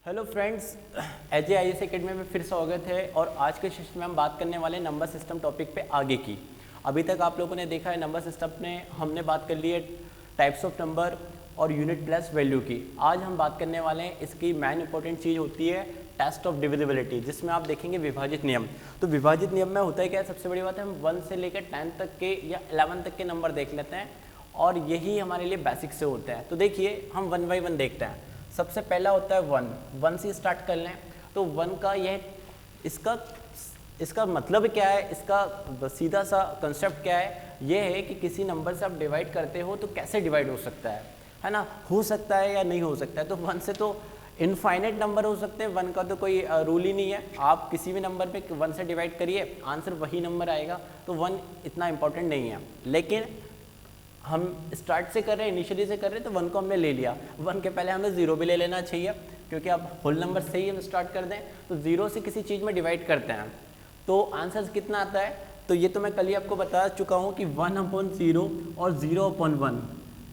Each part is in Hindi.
हेलो फ्रेंड्स, AJIS एकेडमी में फिर स्वागत है। और आज के सेशन में हम बात करने वाले हैं नंबर सिस्टम टॉपिक पे आगे की। अभी तक आप लोगों ने देखा है नंबर सिस्टम में हमने बात कर ली है टाइप्स ऑफ नंबर और यूनिट प्लस वैल्यू की। आज हम बात करने वाले हैं इसकी मेन इंपॉर्टेंट चीज़ होती है टेस्ट ऑफ डिविजिबिलिटी, जिसमें आप देखेंगे विभाजित नियम। तो विभाजित नियम में होता है क्या है, सबसे बड़ी बात है हम 1 से लेकर 10 तक के या 11 तक के नंबर देख लेते हैं और यही हमारे लिए बेसिक से होते हैं। तो देखिए हम 1 बाई 1 देखते हैं। सबसे पहला होता है 1 से स्टार्ट कर लें। तो 1 का यह इसका मतलब क्या है, इसका सीधा सा कंसेप्ट क्या है, यह है कि किसी नंबर से आप डिवाइड करते हो तो कैसे डिवाइड हो सकता है ना, हो सकता है या नहीं हो सकता है। तो 1 से तो इनफाइनाइट नंबर हो सकते हैं, 1 का तो कोई रूल ही नहीं है। आप किसी भी नंबर पे 1 से डिवाइड करिए, आंसर वही नंबर आएगा। तो 1 इतना इंपॉर्टेंट नहीं है, लेकिन हम स्टार्ट से कर रहे हैं, इनिशियली से कर रहे हैं, तो 1 को हमने ले लिया। 1 के पहले हमें 0 भी ले लेना चाहिए, क्योंकि आप होल नंबर से ही हम स्टार्ट कर दें तो 0 से किसी चीज़ में डिवाइड करते हैं तो आंसर कितना आता है। तो ये तो मैं कल ही आपको बता चुका हूँ कि 1/0 और 0/1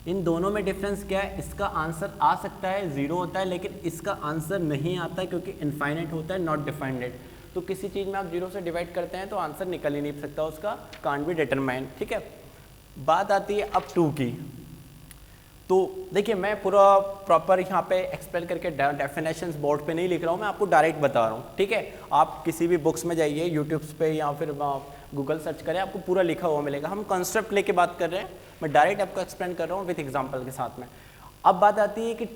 इन दोनों में डिफरेंस क्या है। इसका आंसर आ सकता है 0 होता है, लेकिन इसका आंसर नहीं आता क्योंकि इनफाइनाइट होता है, नॉट डिफाइंड। तो किसी चीज़ में आप 0 से डिवाइड करते हैं तो आंसर निकल ही नहीं सकता, उसका कांट बी डिटरमाइन। ठीक है, बात आती है अब 2 की। तो देखिए मैं पूरा प्रॉपर यहाँ पे एक्सप्लेन करके डेफिनेशंस बोर्ड पे नहीं लिख रहा हूँ, मैं आपको डायरेक्ट बता रहा हूँ। ठीक है, आप किसी भी बुक्स में जाइए, यूट्यूब्स पे या फिर गूगल सर्च करें, आपको पूरा लिखा हुआ मिलेगा। हम कंसेप्ट लेके बात कर रहे हैं, मैं डायरेक्ट आपको एक्सप्लेन कर रहा हूँ विथ एग्जाम्पल के साथ में। अब बात आती है कि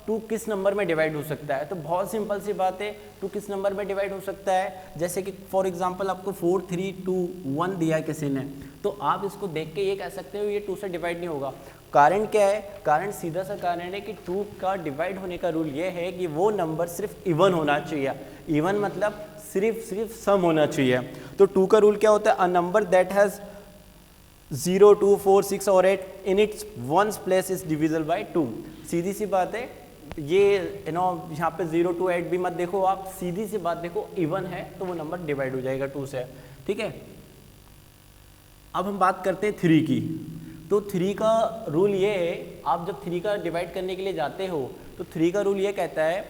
2 किस नंबर में डिवाइड हो सकता है। तो बहुत सिंपल सी बात है, 2 किस नंबर में डिवाइड हो सकता है। जैसे कि फॉर एग्जांपल आपको 4 3 2 1 दिया किसी ने, तो आप इसको देख के ये कह सकते हो ये 2 से डिवाइड नहीं होगा। कारण क्या है, कारण सीधा सा कारण है कि 2 का डिवाइड होने का रूल ये है कि वो नंबर सिर्फ इवन होना चाहिए। इवन मतलब सिर्फ सम होना चाहिए। तो 2 का रूल क्या होता है, अ नंबर दैट हैज़ 0 2 4 6 और 8 in its ones place is divisible bye 2। सीधी सी बात है, ये यहाँ पे 0 2 8 भी मत देखो, आप सीधी सी बात देखो, इवन है तो वो नंबर डिवाइड हो जाएगा 2 से। ठीक है, अब हम बात करते हैं 3 की। तो 3 का रूल ये है, आप जब 3 का डिवाइड करने के लिए जाते हो तो 3 का रूल ये कहता है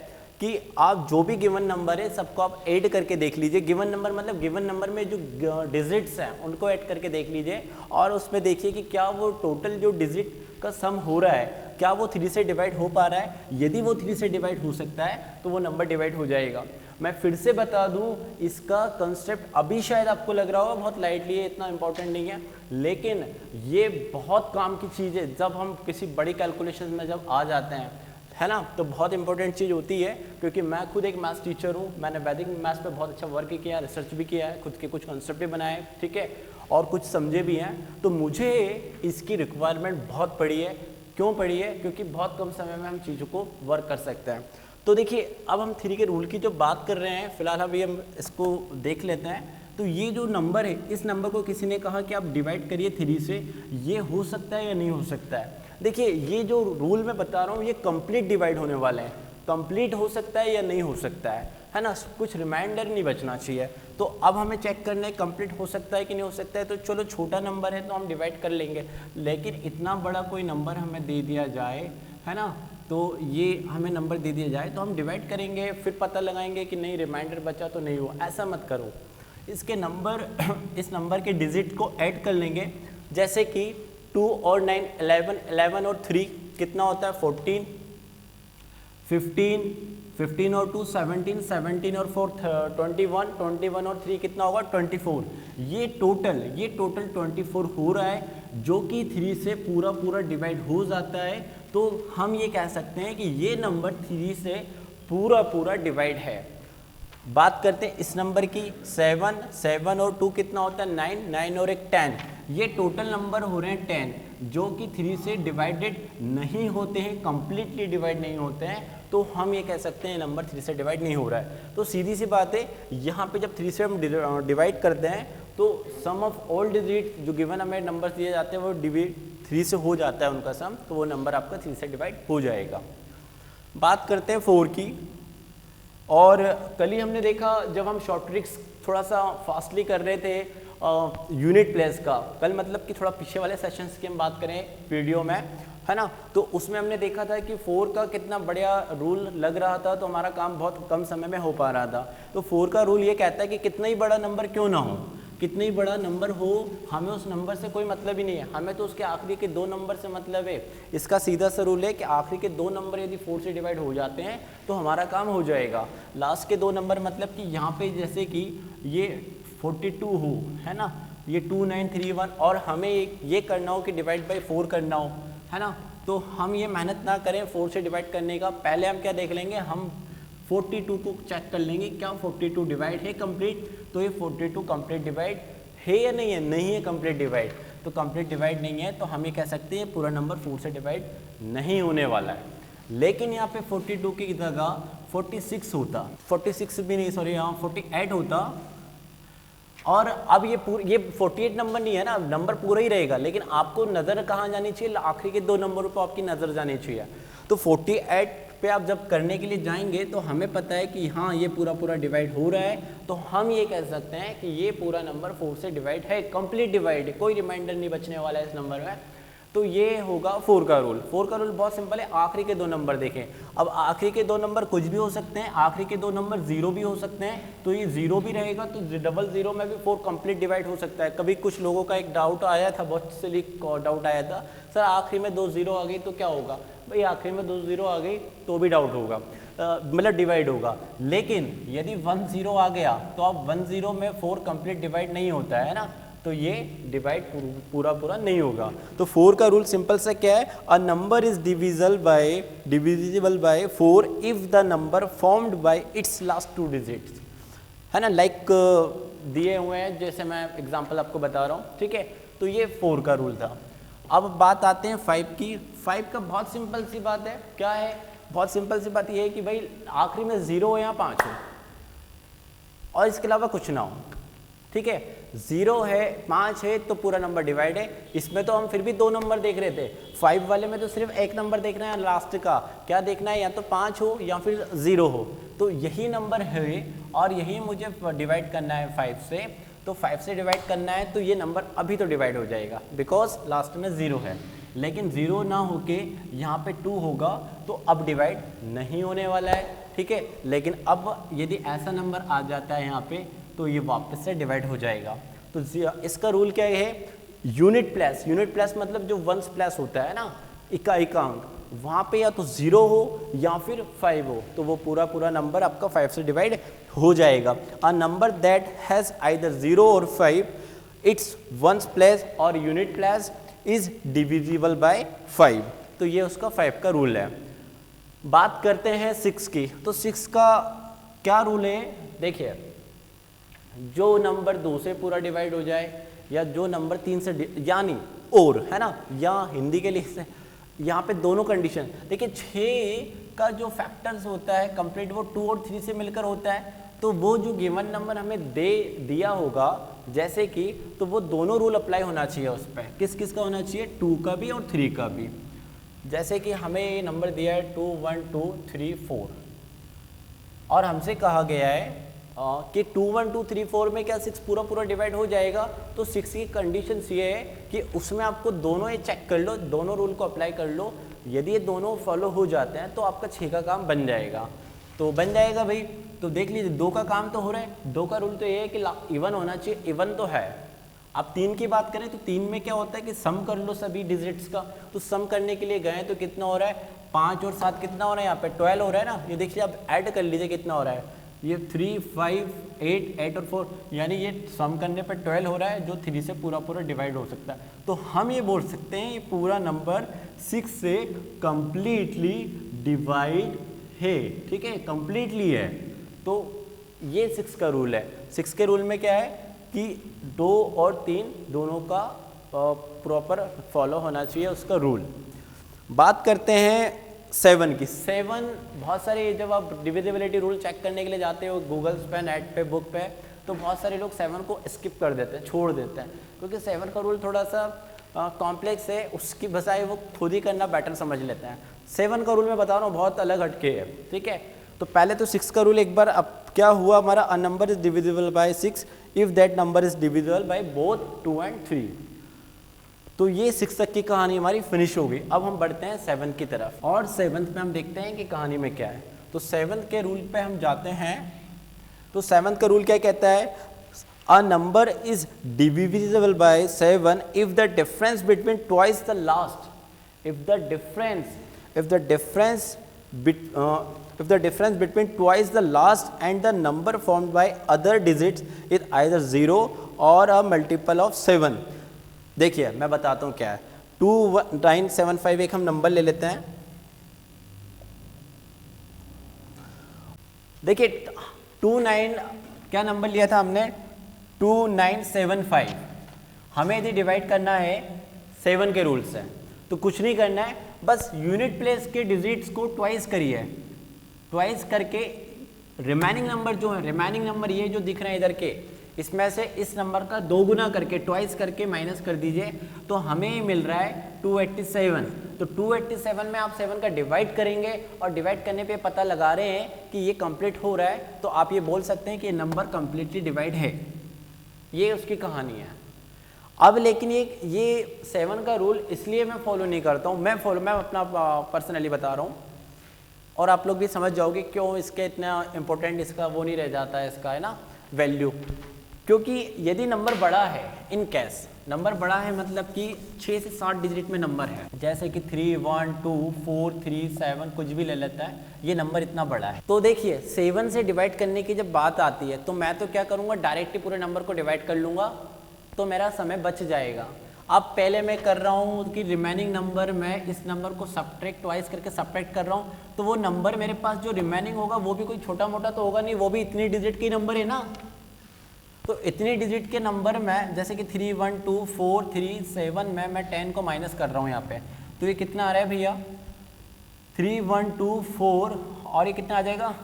कि आप जो भी गिवन नंबर है सबको आप ऐड करके देख लीजिए। गिवन नंबर मतलब गिवन नंबर में जो डिजिट्स हैं उनको ऐड करके देख लीजिए और उसमें देखिए कि क्या वो टोटल जो डिजिट का सम हो रहा है, क्या वो 3 से डिवाइड हो पा रहा है। यदि वो 3 से डिवाइड हो सकता है तो वो नंबर डिवाइड हो जाएगा। मैं फिर से बता दूं, इसका कंसेप्ट अभी शायद आपको लग रहा होगा बहुत लाइटली है, इतना इंपॉर्टेंट नहीं है, लेकिन ये बहुत काम की चीज़ है। जब हम किसी बड़ी कैलकुलेशन में जब आ जाते हैं, है ना, तो बहुत इंपॉर्टेंट चीज़ होती है। क्योंकि मैं खुद एक मैथ्स टीचर हूँ, मैंने वैदिक मैथ्स पे बहुत अच्छा वर्क किया, रिसर्च भी किया है, खुद के कुछ कंसेप्ट भी बनाए, ठीक है, और कुछ समझे भी हैं। तो मुझे इसकी रिक्वायरमेंट बहुत पड़ी है। क्यों पड़ी है, क्योंकि बहुत कम समय में हम चीज़ों को वर्क कर सकते हैं। तो देखिए अब हम 3 के रूल की जो बात कर रहे हैं, फिलहाल अभी हम इसको देख लेते हैं। तो ये जो नंबर है, इस नंबर को किसी ने कहा कि आप डिवाइड करिए 3 से, ये हो सकता है या नहीं हो सकता है। देखिए ये जो रूल मैं बता रहा हूँ ये कंप्लीट डिवाइड होने वाले हैं, कंप्लीट हो सकता है या नहीं हो सकता है ना, कुछ रिमाइंडर नहीं बचना चाहिए। तो अब हमें चेक करना है कंप्लीट हो सकता है कि नहीं हो सकता है। तो चलो छोटा नंबर है तो हम डिवाइड कर लेंगे, लेकिन इतना बड़ा कोई नंबर हमें दे दिया जाए, है ना, तो ये हमें नंबर दे दिया जाए तो हम डिवाइड करेंगे, फिर पता लगाएंगे कि नहीं रिमाइंडर बचा तो नहीं हुआ। ऐसा मत करो, इसके नंबर इस नंबर के डिजिट को ऐड कर लेंगे। जैसे कि 2 और 9 11, 11 और 3 कितना होता है 14, 15, 15 और 2 17, 17 और 4 21, 21 और 3 कितना होगा 24। ये टोटल 24 हो रहा है, जो कि 3 से पूरा डिवाइड हो जाता है। तो हम ये कह सकते हैं कि ये नंबर 3 से पूरा डिवाइड है। बात करते हैं इस नंबर की, 7 और 2 कितना होता है 9, 9 और 1 10। ये टोटल नंबर हो रहे हैं 10, जो कि 3 से डिवाइडेड नहीं होते हैं, कंप्लीटली डिवाइड नहीं होते हैं। तो हम ये कह सकते हैं नंबर 3 से डिवाइड नहीं हो रहा है। तो सीधी सी बात है, यहाँ पे जब 3 से हम डिवाइड करते हैं तो सम ऑफ ऑल डिजिट जो गिवन हमें नंबर दिए जाते हैं वो 3 से हो जाता है उनका सम, तो वो नंबर आपका 3 से डिवाइड हो जाएगा। बात करते हैं 4 की। और कल ही हमने देखा जब हम शॉर्ट ट्रिक्स थोड़ा सा फास्टली कर रहे थे यूनिट प्लेस का, कल मतलब कि थोड़ा पीछे वाले सेशंस की हम बात करें वीडियो में, है ना। तो उसमें हमने देखा था कि 4 का कितना बढ़िया रूल लग रहा था, तो हमारा काम बहुत कम समय में हो पा रहा था। तो 4 का रूल ये कहता है कि कितना ही बड़ा नंबर क्यों ना हो, कितना ही बड़ा नंबर हो, हमें उस नंबर से कोई मतलब ही नहीं है, हमें तो उसके आखिरी के 2 नंबर से मतलब है। इसका सीधा सा रूल है कि आखिरी के 2 नंबर यदि 4 से डिवाइड हो जाते हैं तो हमारा काम हो जाएगा। लास्ट के 2 नंबर मतलब कि यहाँ पे जैसे कि ये 42 हो, है ना, ये 2931, और हमें ये करना हो कि डिवाइड बाई 4 करना हो, है ना। तो हम ये मेहनत ना करें 4 से डिवाइड करने का, पहले हम क्या देख लेंगे, हम 42 को चेक कर लेंगे क्या 42 डिवाइड है कंप्लीट। तो ये 42 कंप्लीट डिवाइड है या नहीं है, नहीं है कंप्लीट डिवाइड। तो कंप्लीट डिवाइड नहीं है तो हम ये कह सकते हैं पूरा नंबर 4 से डिवाइड नहीं होने वाला है। लेकिन यहाँ पे 42 की जगह 46 होता, 46 भी नहीं, सॉरी, यहाँ 48 होता। और अब ये 48 नंबर नहीं है ना, नंबर पूरा ही रहेगा, लेकिन आपको नज़र कहाँ जानी चाहिए, आखिरी के 2 नंबरों पर आपकी नज़र जानी चाहिए। तो 48 पे आप जब करने के लिए जाएंगे तो हमें पता है कि हाँ ये पूरा डिवाइड हो रहा है, तो हम ये कह सकते हैं कि ये पूरा नंबर 4 से डिवाइड है, कंप्लीट डिवाइड है, कोई रिमाइंडर नहीं बचने वाला है इस नंबर में। तो ये होगा 4 का रूल। 4 का रूल बहुत सिंपल है, आखिरी के 2 नंबर देखें। अब आखिरी के 2 नंबर कुछ भी हो सकते हैं, आखिरी के 2 नंबर 0 भी हो सकते हैं, तो ये 0 भी रहेगा तो 00 में भी 4 कंप्लीट डिवाइड हो सकता है। कभी कुछ लोगों का एक डाउट आया था, बहुत सिली डाउट आया था, सर आखिरी में 2 0 आ गई तो क्या होगा। भाई आखिरी में 2 0 आ गई तो भी डाउट होगा, मतलब डिवाइड होगा। लेकिन यदि 1 0 आ गया तो अब 1 0 में 4 कंप्लीट डिवाइड नहीं होता है ना, तो ये डिवाइड पूरा नहीं होगा। तो 4 का रूल सिंपल सा क्या है, a number is divisible bye 4 if the number formed by it's last 2 digits, है ना, लाइक दिए हुए हैं, जैसे मैं एग्जांपल आपको बता रहा हूँ, ठीक है। तो ये 4 का रूल था। अब बात आते हैं 5 की। 5 का बहुत सिंपल सी बात है, क्या है, बहुत सिंपल सी बात ये है कि भाई आखिरी में 0 हो या 5 हो और इसके अलावा कुछ ना हो, ठीक है। 0 है, 5 है तो पूरा नंबर डिवाइड है। इसमें तो हम फिर भी 2 नंबर देख रहे थे, 5 वाले में तो सिर्फ एक नंबर देखना है लास्ट का, क्या देखना है, या तो 5 हो या फिर 0 हो। तो यही नंबर है और यही मुझे डिवाइड करना है 5 से। तो 5 से डिवाइड करना है तो ये नंबर अभी तो डिवाइड हो जाएगा बिकॉज लास्ट में 0 है। लेकिन 0 ना होके यहाँ पे 2 होगा तो अब डिवाइड नहीं होने वाला है, ठीक है। लेकिन अब यदि ऐसा नंबर आ जाता है यहाँ पे तो ये वापस से डिवाइड हो जाएगा। तो इसका रूल क्या है, यूनिट प्लस मतलब जो वंस प्लस होता है ना, इकाई का अंक, वहाँ पे या तो 0 हो या फिर 5 हो, तो वो पूरा नंबर आपका 5 से डिवाइड हो जाएगा। A number that has either 0 और 5 इट्स वंस प्लस और unit plus is divisible bye 5। तो ये उसका 5 का रूल है। बात करते हैं 6 की। तो 6 का क्या रूल है, देखिए, जो नंबर 2 से पूरा डिवाइड हो जाए या जो नंबर 3 से, यानी और, है ना, या हिंदी के लिए यहाँ पे दोनों कंडीशन देखिए। 6 का जो फैक्टर्स होता है कंप्लीट वो 2 और 3 से मिलकर होता है। तो वो जो गिवन नंबर हमें दिया होगा जैसे कि, तो वो दोनों रूल अप्लाई होना चाहिए उस पर। किस किस का होना चाहिए, 2 का भी और 3 का भी। जैसे कि हमें ये नंबर दिया है 2 1 2 3 4 और हमसे कहा गया है कि 2 1 2 3 4 में क्या 6 पूरा डिवाइड हो जाएगा। तो 6 की कंडीशन ये है कि उसमें आपको दोनों ये चेक कर लो, दोनों रूल को अप्लाई कर लो। यदि ये दोनों फॉलो हो जाते हैं तो आपका 6 का काम बन जाएगा। तो बन जाएगा भाई। तो देख लीजिए 2 का काम तो हो रहा है। 2 का रूल तो ये है कि इवन होना चाहिए, इवन तो है। अब 3 की बात करें तो 3 में क्या होता है कि सम कर लो सभी डिजिट्स का। तो सम करने के लिए गए तो कितना हो रहा है, 5 और 7 कितना हो रहा है, यहाँ पे 12 हो रहा है ना। ये देखिए आप ऐड कर लीजिए कितना हो रहा है, ये 3 5 8 और 4, यानी ये सम करने पर 12 हो रहा है, जो 3 से पूरा डिवाइड हो सकता है। तो हम ये बोल सकते हैं ये पूरा नंबर 6 से कंप्लीटली डिवाइड है, ठीक है, कंप्लीटली है। तो ये 6 का रूल है। 6 के रूल में क्या है कि 2 और 3 दोनों का प्रॉपर फॉलो होना चाहिए उसका रूल। बात करते हैं 7 की। 7 बहुत सारे, जब आप डिविजिबिलिटी रूल चेक करने के लिए जाते हो गूगल्स पे, नेट पे, बुक पे, तो बहुत सारे लोग 7 को स्किप कर देते हैं, छोड़ देते हैं, क्योंकि 7 का रूल थोड़ा सा कॉम्प्लेक्स है, उसकी बजाय वो खुद ही करना बेटर समझ लेते हैं। 7 का रूल मैं बता रहा हूँ बहुत अलग हटके है, ठीक है। तो पहले तो 6 का रूल एक बार, अब क्या हुआ हमारा, a number is divisible bye 6 if that number is divisible by both 2 and 3। तो ये 6 तक की कहानी हमारी फिनिश हो गई। अब हम बढ़ते हैं 7 की तरफ, और 7th में हम देखते हैं कि कहानी में क्या है। तो 7th के रूल पे हम जाते हैं। तो 7th का रूल क्या कहता है, a number is divisible bye 7 if the difference between twice the last, if the difference between twice the last and the number formed by other digits is either 0 or a multiple of 7। देखिए मैं बताता हूँ क्या है। 2975 एक हम नंबर ले लेते हैं। देखिए 29 क्या नंबर लिया था हमने, 2975। हमें यदि डिवाइड करना है 7 के रूल से, तो कुछ नहीं करना है, बस यूनिट प्लेस के डिजिट्स को ट्वाइस करिए। ट्वाइस करके रिमेनिंग नंबर जो है, रिमेनिंग नंबर ये जो दिख रहे हैं इधर के, इसमें से इस नंबर का 2 गुना करके ट्वाइस करके माइनस कर दीजिए, तो हमें मिल रहा है 287। तो 287 में आप 7 का डिवाइड करेंगे और डिवाइड करने पे पता लगा रहे हैं कि ये कंप्लीट हो रहा है, तो आप ये बोल सकते हैं कि ये नंबर कंप्लीटली डिवाइड है। ये उसकी कहानी है। अब लेकिन ये 7 का रूल इसलिए मैं फॉलो नहीं करता हूँ, मैं अपना पर्सनली बता रहा हूँ, और आप लोग भी समझ जाओगे क्यों इसके इतना इम्पोर्टेंट इसका वो नहीं रह जाता है, इसका है ना वैल्यू। क्योंकि यदि नंबर बड़ा है, इन केस नंबर बड़ा है मतलब कि 6 से 7 डिजिट में नंबर है, जैसे कि 3, 1, 2, 4, 3, 7 कुछ भी ले लेता है, ये नंबर इतना बड़ा है। तो देखिए 7 से डिवाइड करने की जब बात आती है, तो मैं तो क्या करूँगा, डायरेक्टली पूरे नंबर को डिवाइड कर लूँगा, तो मेरा समय बच जाएगा। अब पहले मैं कर रहा हूँ कि रिमेनिंग नंबर, मैं इस नंबर को सब्ट्रैक्ट ट्वाइस करके सब्ट्रैक्ट कर रहा हूँ, तो वो नंबर मेरे पास जो रिमेनिंग होगा वो भी कोई छोटा मोटा तो होगा नहीं, वो भी इतनी डिजिट की नंबर है ना। तो इतनी डिजिट के नंबर में जैसे कि 3, 1, 2, 4, 3, 7 में मैं 10 को माइनस कर रहा हूँ यहाँ पे, तो ये कितना आ रहा है भैया, 3, 1, 2, 4, और ये कितना आ जाएगा,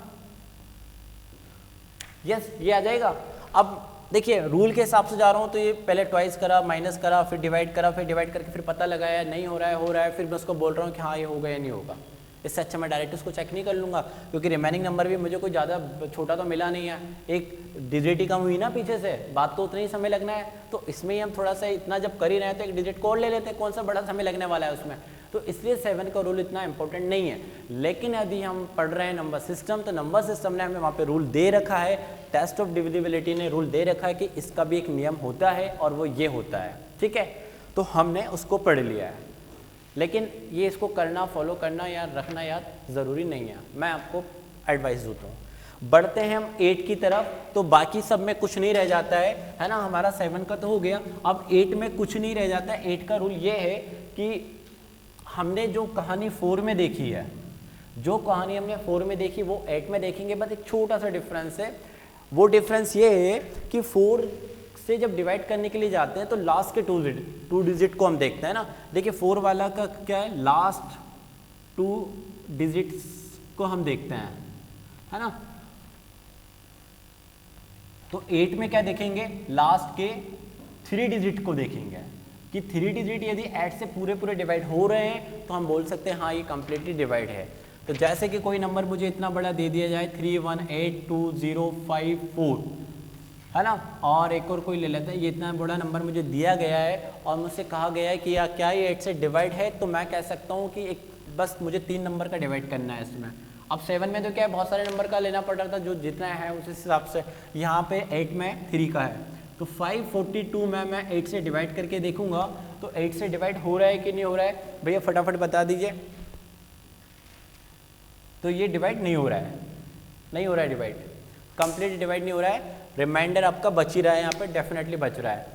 यस ये आ जाएगा। अब देखिए रूल के हिसाब से जा रहा हूँ, तो ये पहले ट्वाइस करा, माइनस करा, फिर डिवाइड करा, फिर डिवाइड करके फिर पता लगाया नहीं हो रहा है, हो रहा है, फिर मैं उसको बोल रहा हूँ कि हाँ ये होगा या नहीं होगा। इससे अच्छा मैं डायरेक्ट उसको चेक नहीं कर लूँगा, क्योंकि रिमेनिंग नंबर भी मुझे कोई ज़्यादा छोटा तो मिला नहीं है, एक डिजिट ही कम हुई ना पीछे से, बात तो उतना ही समय लगना है। तो इसमें ही हम थोड़ा सा इतना जब कर ही रहे हैं तो एक डिजिट को और ले लेते हैं, कौन सा बड़ा समय लगने वाला है उसमें। तो इसलिए 7 का रूल इतना इंपॉर्टेंट नहीं है। लेकिन यदि हम पढ़ रहे हैं नंबर सिस्टम, तो नंबर सिस्टम ने हमें वहाँ पे रूल दे रखा है, टेस्ट ऑफ डिविजिबिलिटी ने रूल दे रखा है कि इसका भी एक नियम होता है और वो ये होता है, ठीक है। तो हमने उसको पढ़ लिया है, लेकिन ये इसको करना, फॉलो करना या रखना याद ज़रूरी नहीं है, मैं आपको एडवाइस देता हूँ। बढ़ते हैं हम 8 की तरफ, तो बाकी सब में कुछ नहीं रह जाता है ना, हमारा 7 का तो हो गया, अब 8 में कुछ नहीं रह जाता है। 8 का रूल ये है कि हमने जो कहानी 4 में देखी है, जो कहानी हमने 4 में देखी वो 8 में देखेंगे, बस एक छोटा सा डिफरेंस है। वो डिफरेंस ये है कि 4 से जब डिवाइड करने के लिए जाते हैं तो लास्ट के 2 डिजिट को हम देखते हैं ना। देखिए 4 वाला का क्या है, लास्ट 2 डिजिट्स को हम देखते हैं, है ना। तो 8 में क्या देखेंगे, लास्ट के 3 डिजिट को देखेंगे कि 3 डिजिट यदि 8 से पूरे डिवाइड हो रहे हैं तो हम बोल सकते हैं हाँ ये कंप्लीटली डिवाइड है। तो जैसे कि कोई नंबर मुझे इतना बड़ा दे दिया जाए 318205 है ना, और एक और कोई ले लेते हैं, ये इतना बड़ा नंबर मुझे दिया गया है और मुझसे कहा गया है कि क्या ये 8 से डिवाइड है, तो मैं कह सकता हूँ कि एक बस मुझे 3 नंबर का डिवाइड करना है इसमें। अब 7 में तो क्या है, बहुत सारे नंबर का लेना पड़ रहा था, जो जितना है उस हिसाब से। यहाँ पे 8 में 3 का है, तो 542 में मैं 8 से डिवाइड करके देखूंगा तो 8 से डिवाइड हो रहा है कि नहीं हो रहा है, भैया फटाफट बता दीजिए। तो ये डिवाइड नहीं हो रहा है, नहीं हो रहा है डिवाइड, कंप्लीट डिवाइड नहीं हो रहा है, रिमाइंडर आपका बच ही रहा है, यहाँ पे डेफिनेटली बच रहा है।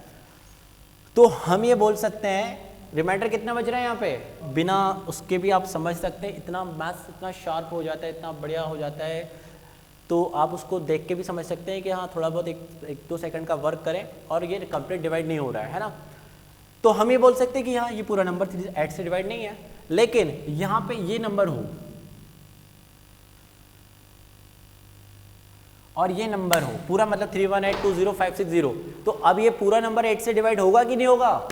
तो हम ये बोल सकते हैं रिमाइंडर कितना बच रहा है यहाँ पे, बिना उसके भी आप समझ सकते हैं, इतना मैथ्स इतना शार्प हो जाता है, इतना बढ़िया हो जाता है, तो आप उसको देख के भी समझ सकते हैं कि हाँ थोड़ा बहुत एक 2 सेकंड का वर्क करें और ये कंप्लीट डिवाइड नहीं हो रहा है ना। तो हम ये बोल सकते हैं कि हाँ ये पूरा नंबर 8 से डिवाइड नहीं है, लेकिन यहाँ पे ये नंबर हो और ये नंबर हो पूरा, मतलब 3182056, तो अब ये पूरा नंबर 8 से डिवाइड होगा कि नहीं होगा,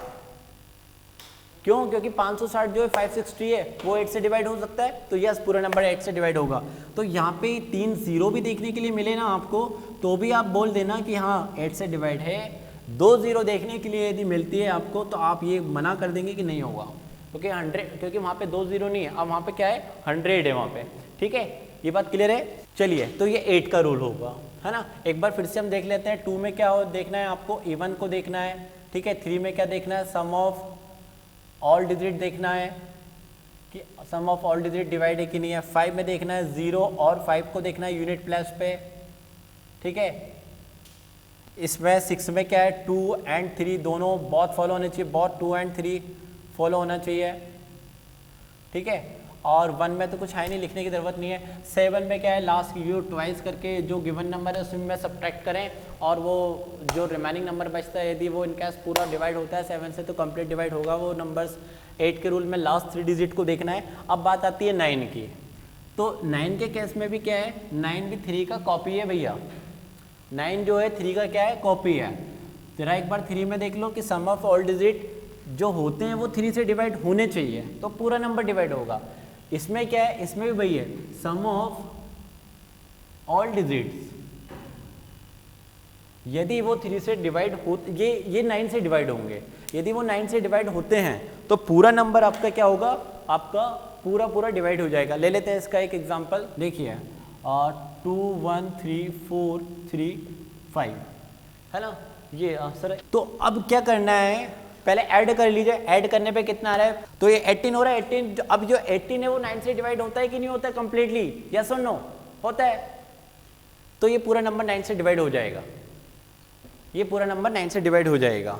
क्यों, क्योंकि 560 जो है 560 है वो 8 से डिवाइड हो सकता है, तो यस पूरा नंबर 8 से डिवाइड होगा। तो यहाँ पे 3 0 भी देखने के लिए मिले ना आपको, तो भी आप बोल देना कि हाँ 8 से डिवाइड है, 2 0 देखने के लिए यदि मिलती है आपको तो आप ये मना कर देंगे कि नहीं होगा, क्योंकि 100, क्योंकि वहाँ पे 2 0 नहीं है, अब वहाँ पे क्या है 100 है वहाँ पे, ठीक है, ये बात क्लियर है। चलिए तो ये 8 का रूल होगा, है ना। एक बार फिर से हम देख लेते हैं, 2 में क्या हो देखना है आपको, इवन को देखना है, ठीक है। 3 में क्या देखना है, सम ऑफ ऑल डिजिट देखना है कि सम ऑफ ऑल डिजिट डिवाइड है कि नहीं है। 5 में देखना है 0 और 5 को देखना है यूनिट प्लेस पे, ठीक है। इसमें 6 में क्या है, 2 एंड 3 दोनों बहुत फॉलो होने चाहिए, बहुत 2 एंड 3 फॉलो होना चाहिए, ठीक है। और 1 में तो कुछ है नहीं, लिखने की ज़रूरत नहीं है। 7 में क्या है, लास्ट की व्यू ट्वाइस करके जो गिवन नंबर है उसमें सब्ट्रैक्ट करें, और वो जो रिमेनिंग नंबर बचता है यदि वो इनकेस पूरा डिवाइड होता है 7 से तो कंप्लीट डिवाइड होगा वो नंबर्स। 8 के रूल में लास्ट 3 डिजिट को देखना है। अब बात आती है 9 की, तो 9 के केस में भी क्या है, 9 भी 3 का कॉपी है भैया। 9 जो है 3 का क्या है, कॉपी है। जरा एक बार 3 में देख लो कि सम ऑफ ऑल डिजिट जो होते हैं वो 3 से डिवाइड होने चाहिए, तो पूरा नंबर डिवाइड होगा। इसमें क्या है, इसमें भी वही है, सम ऑफ ऑल डिजिट्स यदि वो 3 से डिवाइड हो, ये 9 से डिवाइड होंगे, यदि वो 9 से डिवाइड होते हैं तो पूरा नंबर आपका क्या होगा, आपका पूरा डिवाइड हो जाएगा। ले लेते हैं इसका एक एग्जांपल, देखिए 2 1 3 4 3 5, है ना ये सर। तो अब क्या करना है, पहले ऐड कर लीजिए, ऐड करने पे कितना आ रहा है, तो ये 18 हो रहा है। 18 अब जो 18 है वो 9 से डिवाइड होता है कि नहीं होता है कंप्लीटली, यस और नो, होता है। तो ये पूरा नंबर 9 से डिवाइड हो जाएगा, ये पूरा नंबर 9 से डिवाइड हो जाएगा।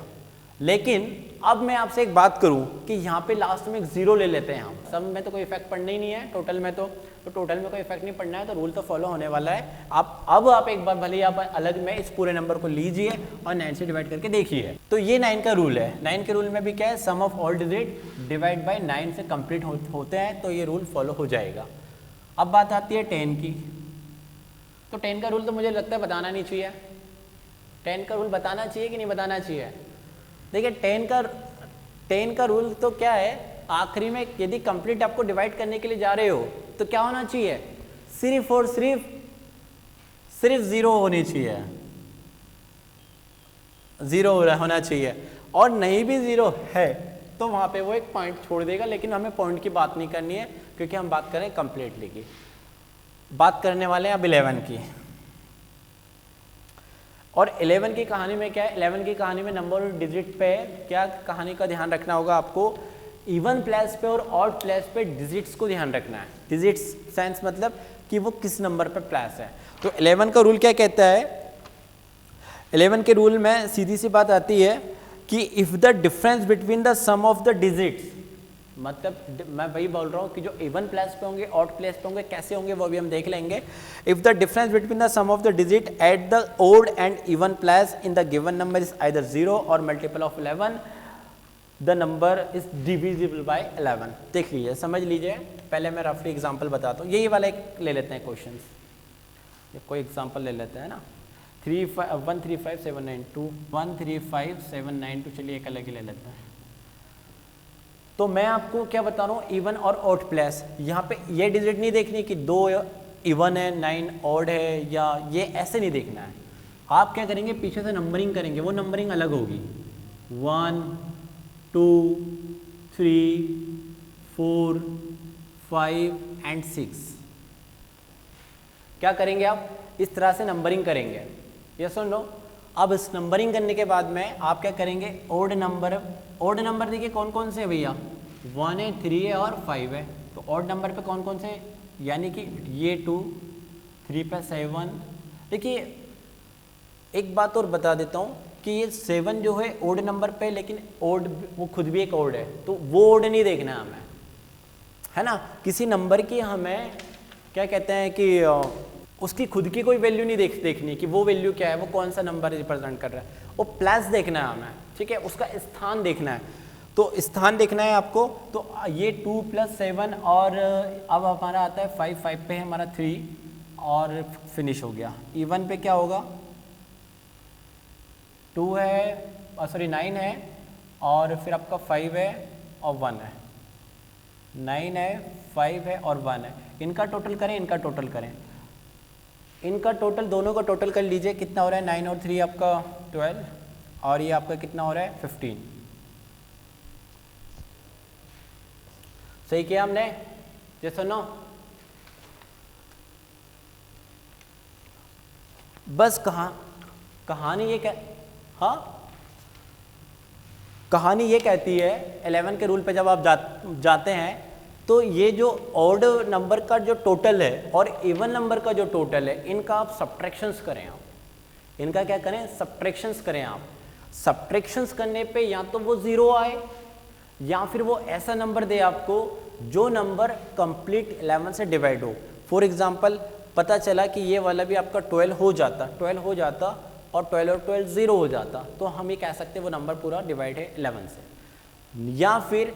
लेकिन अब मैं आपसे एक बात करूं कि यहाँ पे लास्ट में एक 0 ले लेते हैं हम, सब में तो कोई इफेक्ट पड़ना ही नहीं है, टोटल में तो टोटल में कोई इफेक्ट नहीं पड़ना है, तो रूल तो फॉलो होने वाला है। आप एक बार भले आप अलग में इस पूरे नंबर को लीजिए और 9 से डिवाइड करके देखिए। तो ये 9 का रूल है। 9 के रूल में भी क्या है, sum of all digit divide by 9 से कंप्लीट होते हैं, तो ये रूल फॉलो हो जाएगा। अब बात आती है 10 की, तो 10 का रूल तो मुझे लगता है बताना नहीं चाहिए। 10 का रूल बताना चाहिए कि नहीं बताना चाहिए। देखिए 10 का रूल तो क्या है, आखिरी में यदि कंप्लीट आपको डिवाइड करने के लिए जा रहे हो तो क्या होना चाहिए, सिर्फ और सिर्फ 0 होनी चाहिए, 0 होना चाहिए। और नहीं भी 0 है तो वहाँ पे वो एक पॉइंट छोड़ देगा, लेकिन हमें पॉइंट की बात नहीं करनी है क्योंकि हम बात करें कंप्लीटली की। बात करने वाले हैं अब 11 की। और 11 की कहानी में क्या है, 11 की कहानी में नंबर और डिजिट पे क्या कहानी का ध्यान रखना होगा आपको, इवन प्लेस पे और ऑड प्लेस पे डिजिट्स को ध्यान रखना है। डिजिट्स सेंस मतलब कि वो किस नंबर पे प्लेस है। तो 11 का रूल क्या कहता है, 11 के रूल में सीधी सी बात आती है कि if the difference between the sum of the digits, मतलब मैं वही बोल रहा हूँ कि जो इवन प्लेस पे होंगे ऑड प्लेस पे होंगे कैसे होंगे वो भी हम देख लेंगे। If the difference between the sum of the digit at the odd and even place in the given number is either 0 और multiple of 11, the number is divisible by 11। देख लीजिए, समझ लीजिए, पहले मैं रफली एग्जांपल बताता हूँ। यही वाला एक ले लेते हैं क्वेश्चन, कोई एग्जांपल ले लेते हैं ना, 135,792 135,792, चलिए एक अलग ही ले लेते हैं। तो मैं आपको क्या बता रहा हूँ, इवन और ऑड प्लेस, यहाँ पे ये डिजिट नहीं देखनी कि 2 इवन है 9 ऑड है, या ये ऐसे नहीं देखना है। आप क्या करेंगे, पीछे से नंबरिंग करेंगे, वो नंबरिंग अलग होगी, 1 2 3 4 5 एंड 6। क्या करेंगे आप, इस तरह से नंबरिंग करेंगे, यस और नो। अब इस नंबरिंग करने के बाद में आप क्या करेंगे, ओड नंबर देखिए कौन कौन से है भैया, 1 है 3 है और 5 है। तो ओड नंबर पे कौन कौन से, यानी कि ये 2 3 पे 7। देखिए एक बात और बता देता हूँ कि ये 7 जो है ओड नंबर पे, लेकिन ओड वो खुद भी एक ओड है, तो वो ओड नहीं देखना है हमें, है ना। किसी नंबर की हमें क्या कहते हैं कि उसकी खुद की कोई वैल्यू नहीं देखनी कि वो वैल्यू क्या है, वो कौन सा नंबर रिप्रेजेंट कर रहा है, वो प्लस देखना है हमें, ठीक है, उसका स्थान देखना है। तो स्थान देखना है आपको, तो ये 2 + 7 और अब हमारा आता है 5 पे है हमारा 3 और फिनिश हो गया। इवन पे क्या होगा, 2 है, सॉरी 9 है और फिर आपका 5 है और 1 है, 9 है 5 है और 1 है। इनका टोटल करें, इनका टोटल करें, इनका टोटल दोनों का टोटल कर लीजिए, कितना हो रहा है, 9 और 3 आपका 12 और ये आपका कितना हो रहा है 15। सही किया हमने, ये सुनो। बस कहानी ये कहानी ये कहती है 11 के रूल पे जब आप जाते हैं तो ये जो ऑड नंबर का जो टोटल है और इवन नंबर का जो टोटल है, इनका आप सब्ट्रैक्शंस करें। आप इनका क्या करें, सब्ट्रैक्शंस करें। आप सब्ट्रैक्शंस करने पे या तो वो 0 आए या फिर वो ऐसा नंबर दे आपको जो नंबर कंप्लीट 11 से डिवाइड हो। फॉर एग्जांपल पता चला कि ये वाला भी आपका 12 हो जाता और 12 और 12 0 हो जाता, तो हम ये कह सकते हैं वो नंबर पूरा डिवाइड है 11 से। या फिर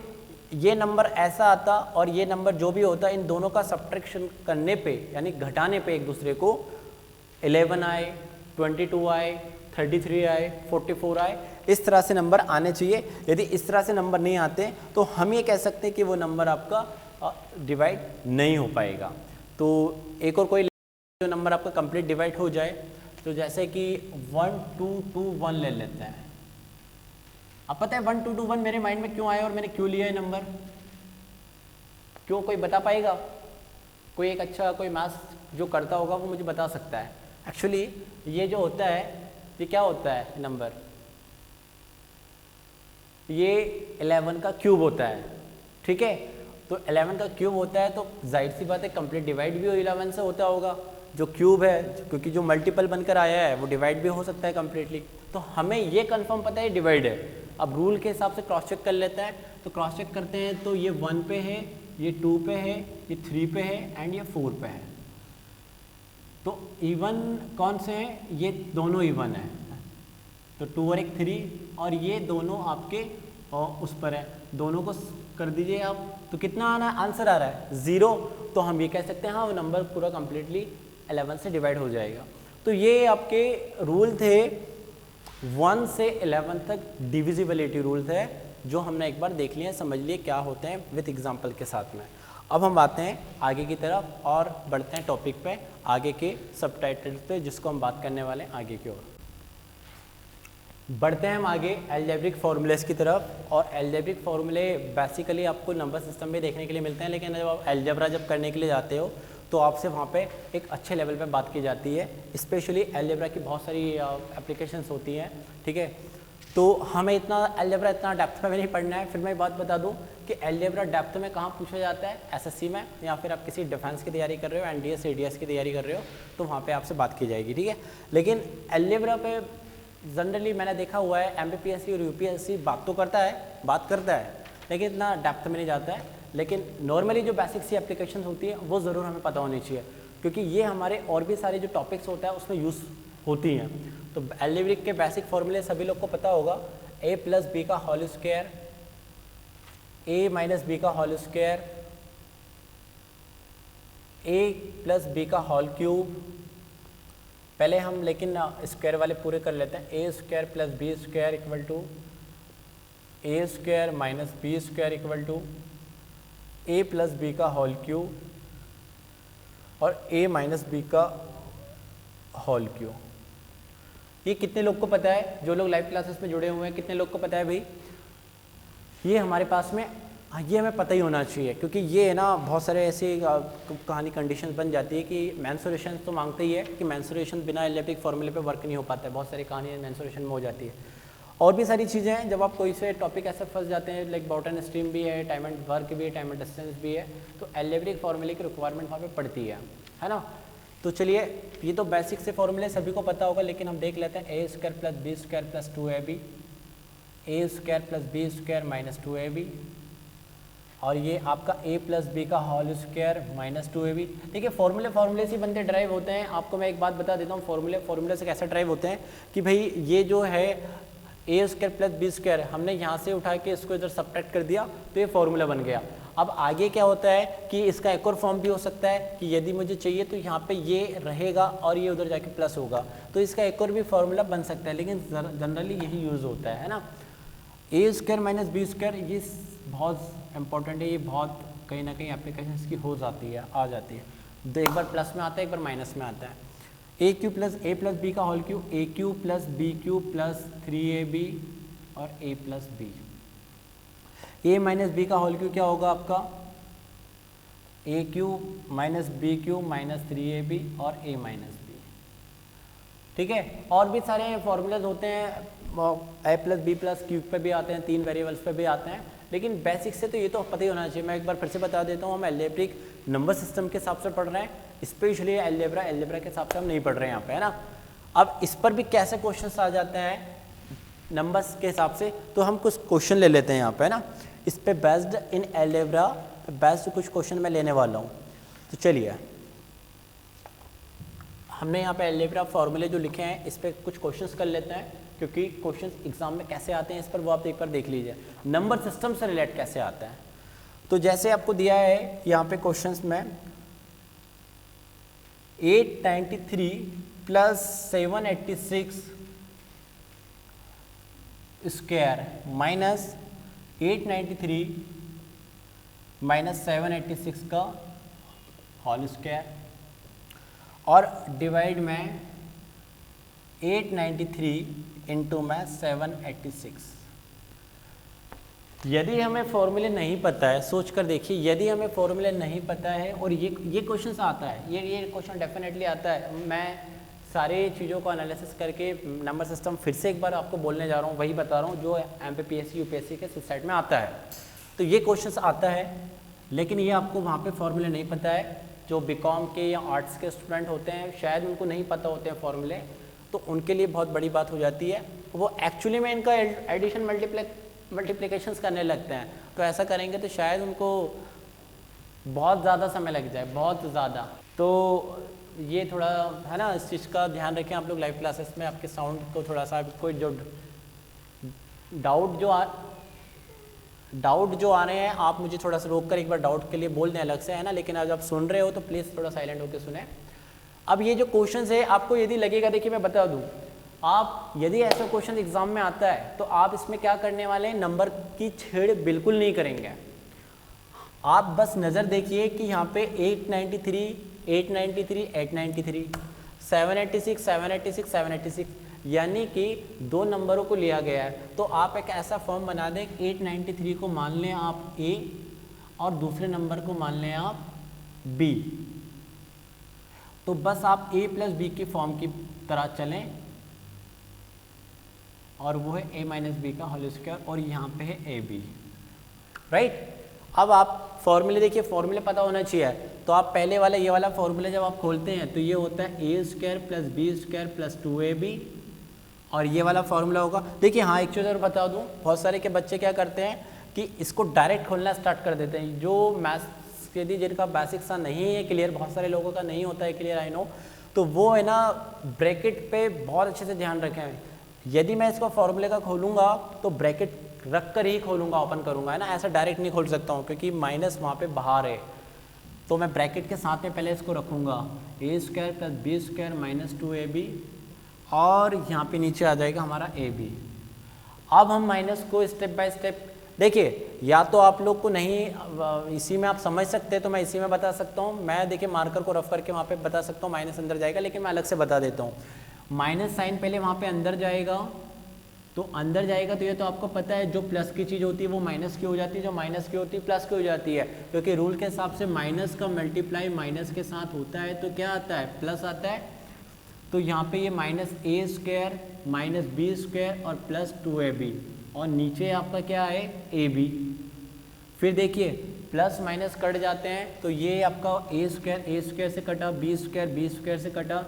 ये नंबर ऐसा आता और ये नंबर जो भी होता, इन दोनों का सब्ट्रैक्शन करने पे यानी घटाने पे एक दूसरे को 11 आए, 22 आए, 33 आए, 44 आए, इस तरह से नंबर आने चाहिए। यदि इस तरह से नंबर नहीं आते तो हम ये कह सकते हैं कि वो नंबर आपका डिवाइड नहीं हो पाएगा। तो एक और कोई जो नंबर आपका कंप्लीट डिवाइड हो जाए, तो जैसे कि 1 2 2 1 ले लेते हैं। अब पता है 1 2 2 1 मेरे माइंड में क्यों आया और मैंने क्यों लिया है नंबर, क्यों, कोई बता पाएगा? कोई एक अच्छा कोई मैथ्स जो करता होगा वो मुझे बता सकता है। एक्चुअली ये जो होता है, ये क्या होता है नंबर, ये 11 का क्यूब होता है, ठीक है। तो 11 का क्यूब होता है तो जाहिर सी बात है कंप्लीट डिवाइड भी 11 से होता होगा। जो क्यूब है, क्योंकि जो मल्टीपल बनकर आया है वो डिवाइड भी हो सकता है कम्प्लीटली। तो हमें ये कंफर्म पता है डिवाइड है। अब रूल के हिसाब से क्रॉस चेक कर लेते हैं, तो क्रॉस चेक करते हैं तो ये 1 पे है, ये 2 पे है, ये 3 पे है एंड ये 4 पे है। तो इवन कौन से हैं, ये दोनों इवन है, तो 2 और 1 3, और ये दोनों आपके उस पर है, दोनों को कर दीजिए आप, तो कितना आना आंसर आ रहा है 0। तो हम ये कह सकते हैं हाँ वो नंबर पूरा कम्प्लीटली 11 से डिवाइड हो जाएगा। तो ये आपके रूल थे 1 से 11 तक डिविजिबिलिटी रूल थे, जो हमने एक बार देख लिया, समझ लिए क्या होते हैं विद एग्जांपल के साथ में। अब हम आते हैं आगे की तरफ और बढ़ते हैं टॉपिक पे, आगे के सबटाइटल्स पे, जिसको हम बात करने वाले हैं आगे की ओर। बढ़ते हैं हम आगे अलजेब्रिक फार्मूलेस की तरफ। और अलजेब्रिक फार्मूले बेसिकली आपको नंबर सिस्टम में देखने के लिए मिलते हैं, लेकिन जब आप अलजेब्रा जब करने के लिए जाते हो तो आपसे वहाँ पे एक अच्छे लेवल पे बात की जाती है। स्पेशली अलजेब्रा की बहुत सारी एप्लीकेशंस होती हैं, ठीक है। तो हमें इतना अलजेब्रा इतना डेप्थ में भी नहीं पढ़ना है। फिर मैं बात बता दूं कि अलजेब्रा डेप्थ में कहाँ पूछा जाता है, एसएससी में, या फिर आप किसी डिफेंस की तैयारी कर रहे हो, एनडीएस एडीएस की तैयारी कर रहे हो, तो वहाँ पे आपसे बात की जाएगी, ठीक है। लेकिन अलजेब्रा पे जनरली मैंने देखा हुआ है एमपीपीएससी और यूपीएससी बात करता है, लेकिन इतना डेप्थ में नहीं जाता है। लेकिन नॉर्मली जो बेसिक सी एप्लीकेशन होती है वो ज़रूर हमें पता होनी चाहिए, क्योंकि ये हमारे और भी सारे जो टॉपिक्स होता है उसमें यूज़ होती हैं। तो अलजेब्रिक के बेसिक फॉर्मूले सभी लोग को पता होगा, a प्लस बी का whole square, a minus B का whole square, a plus B का होल क्यूब। पहले हम लेकिन स्क्वायर वाले पूरे कर लेते हैं। a square plus B square equal to a square minus b square equal to a plus B का होल क्यूब और a माइनस बी का होल क्यूब। ये कितने लोग को पता है? जो लोग लाइव क्लासेस में जुड़े हुए हैं, कितने लोग को पता है भाई? ये हमारे पास में ये हमें पता ही होना चाहिए, क्योंकि ये है ना बहुत सारे ऐसी कहानी कंडीशंस बन जाती है कि मेंसुरेशन तो मांगते ही है कि मेंसुरेशन बिना अलजेब्रिक फॉर्मूले पे वर्क नहीं हो पाता है। बहुत सारी कहानियाँ मेंसुरेशन में हो जाती है। और भी सारी चीज़ें हैं, जब आप कोई से टॉपिक ऐसे फंस जाते हैं, लाइक बॉटन स्ट्रीम भी है, टाइम एंड वर्क भी है, टाइम एंड डिस्टेंस भी है, तो अलजेब्रिक फॉर्मूले की रिक्वायरमेंट वहाँ पर पड़ती है ना। तो चलिए, ये तो बेसिक से फॉर्मूले सभी को पता होगा, लेकिन हम देख लेते हैं। A square plus B square plus 2ab, A square plus B square minus 2ab, और ये आपका a प्लस बी का होल स्क्वायर माइनस 2ab। देखिए फॉर्मूले से बनते ड्राइव होते हैं। आपको मैं एक बात बता देता हूँ, फॉर्मूले से कैसे ड्राइव होते हैं कि भाई ये जो है a square plus B square, हमने यहाँ से उठा के इसको इधर सब्ट्रैक्ट कर दिया तो ये फॉर्मूला बन गया। अब आगे क्या होता है कि इसका एक और फॉर्म भी हो सकता है कि यदि मुझे चाहिए तो यहाँ पे ये रहेगा और ये उधर जाके प्लस होगा, तो इसका एक और भी फॉर्मूला बन सकता है, लेकिन जनरली यही यूज़ होता है ना। ए स्क्वायर माइनस बी स्क्वायर ये बहुत इंपॉर्टेंट है, ये बहुत कहीं ना कहीं एप्लीकेशन की हो जाती है, आ जाती है। तो एक बार प्लस में आता है, एक बार माइनस में आता है। ए क्यू प्लस बी का whole cube, A cube plus B cube plus 3ab और A plus B. A minus B का होल क्यूब क्या होगा आपका, A cube minus B cube minus 3ab और ए माइनस बी। ठीक है, और भी सारे फॉर्मूलाज होते हैं, ए प्लस बी प्लस क्यूब पे भी आते हैं, 3 वेरिएबल्स पे भी आते हैं, लेकिन बेसिक से तो ये तो पता ही होना चाहिए। मैं एक बार फिर से बता देता हूँ, हम अलजेब्रिक नंबर सिस्टम के हिसाब से पढ़ रहे हैं, स्पेशली अलजेब्रा के हिसाब से हम नहीं पढ़ रहे हैं यहाँ पे, है ना। अब इस पर भी कैसे क्वेश्चंस आ जाते हैं नंबर्स के हिसाब से, तो हम कुछ क्वेश्चन ले लेते हैं यहाँ पे, है ना। इस पे बेस्ड इन अलजेब्रा बेस्ड कुछ क्वेश्चन मैं लेने वाला हूँ। तो चलिए, हमने यहाँ पे अलजेब्रा फॉर्मूले जो लिखे हैं इस पर कुछ क्वेश्चंस कर लेते हैं, क्योंकि क्वेश्चंस एग्जाम में कैसे आते हैं इस पर वो आप एक बार देख लीजिए, नंबर सिस्टम से रिलेट कैसे आता है। तो जैसे आपको दिया है यहाँ पे क्वेश्चंस में 893 प्लस 786 स्क्वायर माइनस 893 माइनस 786 का होल स्क्वायर, और डिवाइड में 893 इंटू में 786। यदि हमें फॉर्मूले नहीं पता है, सोच कर देखिए, यदि हमें फॉर्मूले नहीं पता है और ये क्वेश्चन आता है, ये क्वेश्चन डेफिनेटली आता है, मैं सारे चीज़ों को एनालिसिस करके नंबर सिस्टम फिर से एक बार आपको बोलने जा रहा हूँ, वही बता रहा हूँ जो MPPSC यूपीएससी के सुसाइड में आता है। तो ये क्वेश्चन आता है, लेकिन ये आपको वहाँ पे फॉर्मूले नहीं पता है। जो बीकॉम के या आर्ट्स के स्टूडेंट होते हैं शायद उनको नहीं पता होते हैं फॉर्मूले, तो उनके लिए बहुत बड़ी बात हो जाती है। वो एक्चुअली में इनका एडिशन मल्टीप्लिकेशंस करने लगते हैं, तो ऐसा करेंगे तो शायद उनको बहुत ज़्यादा समय लग जाए, बहुत ज़्यादा। तो ये थोड़ा है ना, इस चीज़ का ध्यान रखें आप लोग लाइव क्लासेस में। आपके साउंड को थोड़ा सा, कोई जो डाउट जो आ रहे हैं आप मुझे थोड़ा सा रोक कर एक बार डाउट के लिए बोल दें अलग से, है ना। लेकिन आज आप सुन रहे हो तो प्लीज़ थोड़ा साइलेंट होकर सुने। अब ये जो क्वेश्चन है आपको यदि लगेगा, देखिए मैं बता दूं, आप यदि ऐसा क्वेश्चन एग्जाम में आता है तो आप इसमें क्या करने वाले हैं, नंबर की छेड़ बिल्कुल नहीं करेंगे। आप बस नज़र देखिए कि यहाँ पे 893, 893, 786, 786, 786, यानी कि 2 नंबरों को लिया गया है। तो आप एक ऐसा फॉर्म बना दें, 893 को मान लें आप A और दूसरे नंबर को मान लें आप B। तो बस आप A प्लस बी की फॉर्म की तरह चलें, और वो है A माइनस बी का होल स्क्वायर, और यहाँ पे है AB, राइट। अब आप फॉर्मूले देखिए, फॉर्मूले पता होना चाहिए। तो आप पहले वाला ये वाला फॉर्मूला जब आप खोलते हैं तो ये होता है A square plus B square plus 2AB, और ये वाला फॉर्मूला होगा। देखिए हाँ, एक चीज़ और बता दूँ, बहुत सारे के बच्चे क्या करते हैं कि इसको डायरेक्ट खोलना स्टार्ट कर देते हैं। जो मैथ्स यदि जिनका बेसिक सा नहीं है क्लियर, बहुत सारे लोगों का नहीं होता है क्लियर, आई नो, तो वो है ना ब्रैकेट पे बहुत अच्छे से ध्यान रखें। यदि मैं इसको फॉर्मूले का खोलूँगा तो ब्रैकेट रख कर ही खोलूँगा, ओपन करूँगा, है ना। ऐसा डायरेक्ट नहीं खोल सकता हूँ क्योंकि माइनस वहाँ पे बाहर है। तो मैं ब्रैकेट के साथ में पहले इसको रखूँगा, A square plus B square minus 2AB, और यहाँ पे नीचे आ जाएगा हमारा AB। अब हम माइनस को स्टेप बाय स्टेप देखिए, या तो आप लोग को नहीं इसी में आप समझ सकते हैं तो मैं इसी में बता सकता हूँ। मैं देखिए मार्कर को रफ करके वहाँ पे बता सकता हूँ, माइनस अंदर जाएगा, लेकिन मैं अलग से बता देता हूँ। माइनस साइन पहले वहाँ पे अंदर जाएगा, तो अंदर जाएगा तो ये तो आपको पता है, जो प्लस की चीज़ होती है वो माइनस की हो जाती है, जो माइनस की होती है प्लस की हो जाती है, क्योंकि रूल के हिसाब से माइनस का मल्टीप्लाई माइनस के साथ होता है तो क्या आता है, प्लस आता है। तो यहाँ पे ये minus A square minus b square और प्लस 2AB, और नीचे आपका क्या है AB। फिर देखिए प्लस माइनस कट जाते हैं, तो ये आपका A स्क्वायर से कटा, B स्क्वायर से कटा।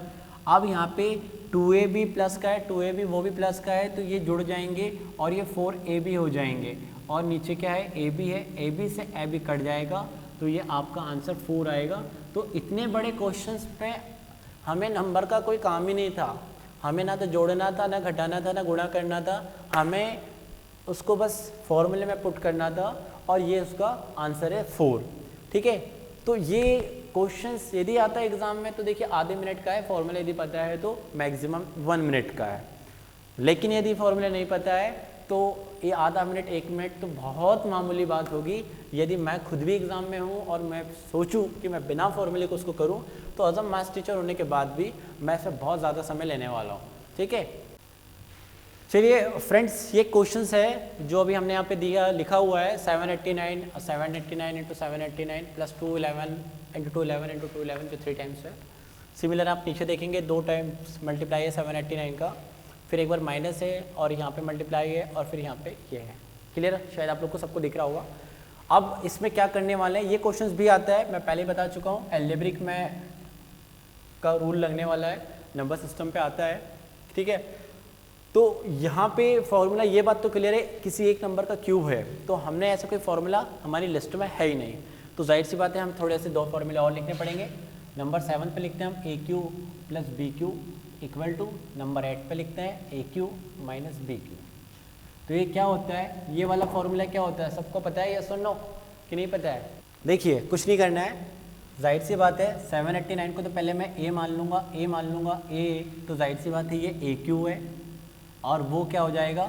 अब यहाँ पे 2AB प्लस का है, 2AB वो भी प्लस का है, तो ये जुड़ जाएंगे और ये 4AB हो जाएंगे, और नीचे क्या है AB है, AB से AB कट जाएगा, तो ये आपका आंसर 4 आएगा। तो इतने बड़े क्वेश्चंस पे हमें नंबर का कोई काम ही नहीं था, हमें ना तो जोड़ना था, ना घटाना था, ना गुणा करना था, हमें उसको बस फॉर्मूले में पुट करना था, और ये उसका आंसर है 4। ठीक है, तो ये क्वेश्चंस यदि आता है एग्जाम में तो देखिए आधे मिनट का है, फॉर्मूला यदि पता है तो मैक्सिमम 1 मिनट का है। लेकिन यदि फॉर्मूला नहीं पता है तो ये आधा मिनट 1 मिनट तो बहुत मामूली बात होगी। यदि मैं खुद भी एग्ज़ाम में हूँ और मैं सोचूं कि मैं बिना फॉर्मूले को उसको करूँ, तो एज अ मैथ्स टीचर होने के बाद भी मैं इसमें बहुत ज़्यादा समय लेने वाला हूँ। ठीक है, चलिए फ्रेंड्स, ये क्वेश्चंस है जो अभी हमने यहाँ पे दिया लिखा हुआ है 789 इंटू 789 प्लस 211 इंटू 211 इंटू 211 जो 3 टाइम्स है। सिमिलर आप नीचे देखेंगे 2 टाइम्स मल्टीप्लाई है 789 का, फिर एक बार माइनस है और यहाँ पे मल्टीप्लाई है और फिर यहाँ पे ये है। क्लियर, शायद आप लोग को सबको दिख रहा होगा। अब इसमें क्या करने वाले हैं, ये क्वेश्चंस भी आता है, मैं पहले ही बता चुका हूँ, एल्जेब्रिक में का रूल लगने वाला है, नंबर सिस्टम पे आता है। ठीक है, तो यहाँ पे फॉर्मूला, ये बात तो क्लियर है, किसी एक नंबर का क्यूब है, तो हमने ऐसा कोई फॉर्मूला हमारी लिस्ट में है ही नहीं, तो जाहिर सी बात है हम थोड़े से 2 फॉर्मूले और लिखने पड़ेंगे। नंबर 7 पे लिखते हैं हम A cube plus B cube equal to number 8 पे लिखते हैं A cube minus B cube. तो ये क्या होता है, ये वाला फॉर्मूला क्या होता है, सबको पता है या सुनो कि नहीं पता है? देखिए कुछ नहीं करना है, जाहिर सी बात है 789 को तो पहले मैं ए मान लूँगा ए, तो जाहिर सी बात है ये ए क्यू है और वो क्या हो जाएगा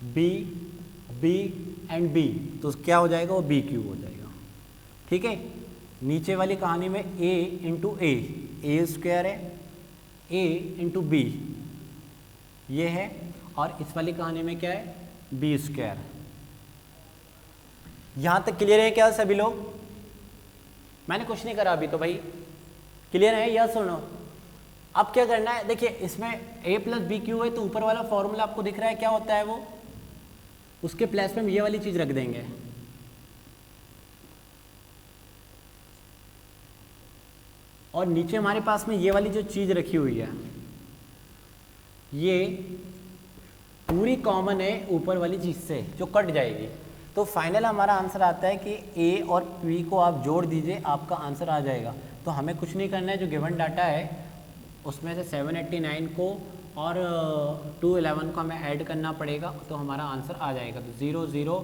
बी एंड बी, तो क्या हो जाएगा वो बी क्यू हो जाएगा। ठीक है, नीचे वाली कहानी में a इंटू ए स्क्वायर है, a इंटू बी ये है, और इस वाली कहानी में क्या है बी स्क्वायर। यहां तक क्लियर है क्या सभी लोग? मैंने कुछ नहीं करा अभी तो भाई, क्लियर है या सुनो? अब क्या करना है, देखिए इसमें a प्लस बी क्यू है, तो ऊपर वाला फॉर्मूला आपको दिख रहा है क्या होता है वो, उसके प्लस में हम ये वाली चीज रख देंगे, और नीचे हमारे पास में ये वाली जो चीज रखी हुई है ये पूरी कॉमन है ऊपर वाली चीज से जो कट जाएगी। तो फाइनल हमारा आंसर आता है कि a और p को आप जोड़ दीजिए, आपका आंसर आ जाएगा। तो हमें कुछ नहीं करना है, जो गिवन डाटा है उसमें से 789 को और 211 को हमें ऐड करना पड़ेगा, तो हमारा आंसर आ जाएगा। तो 0 0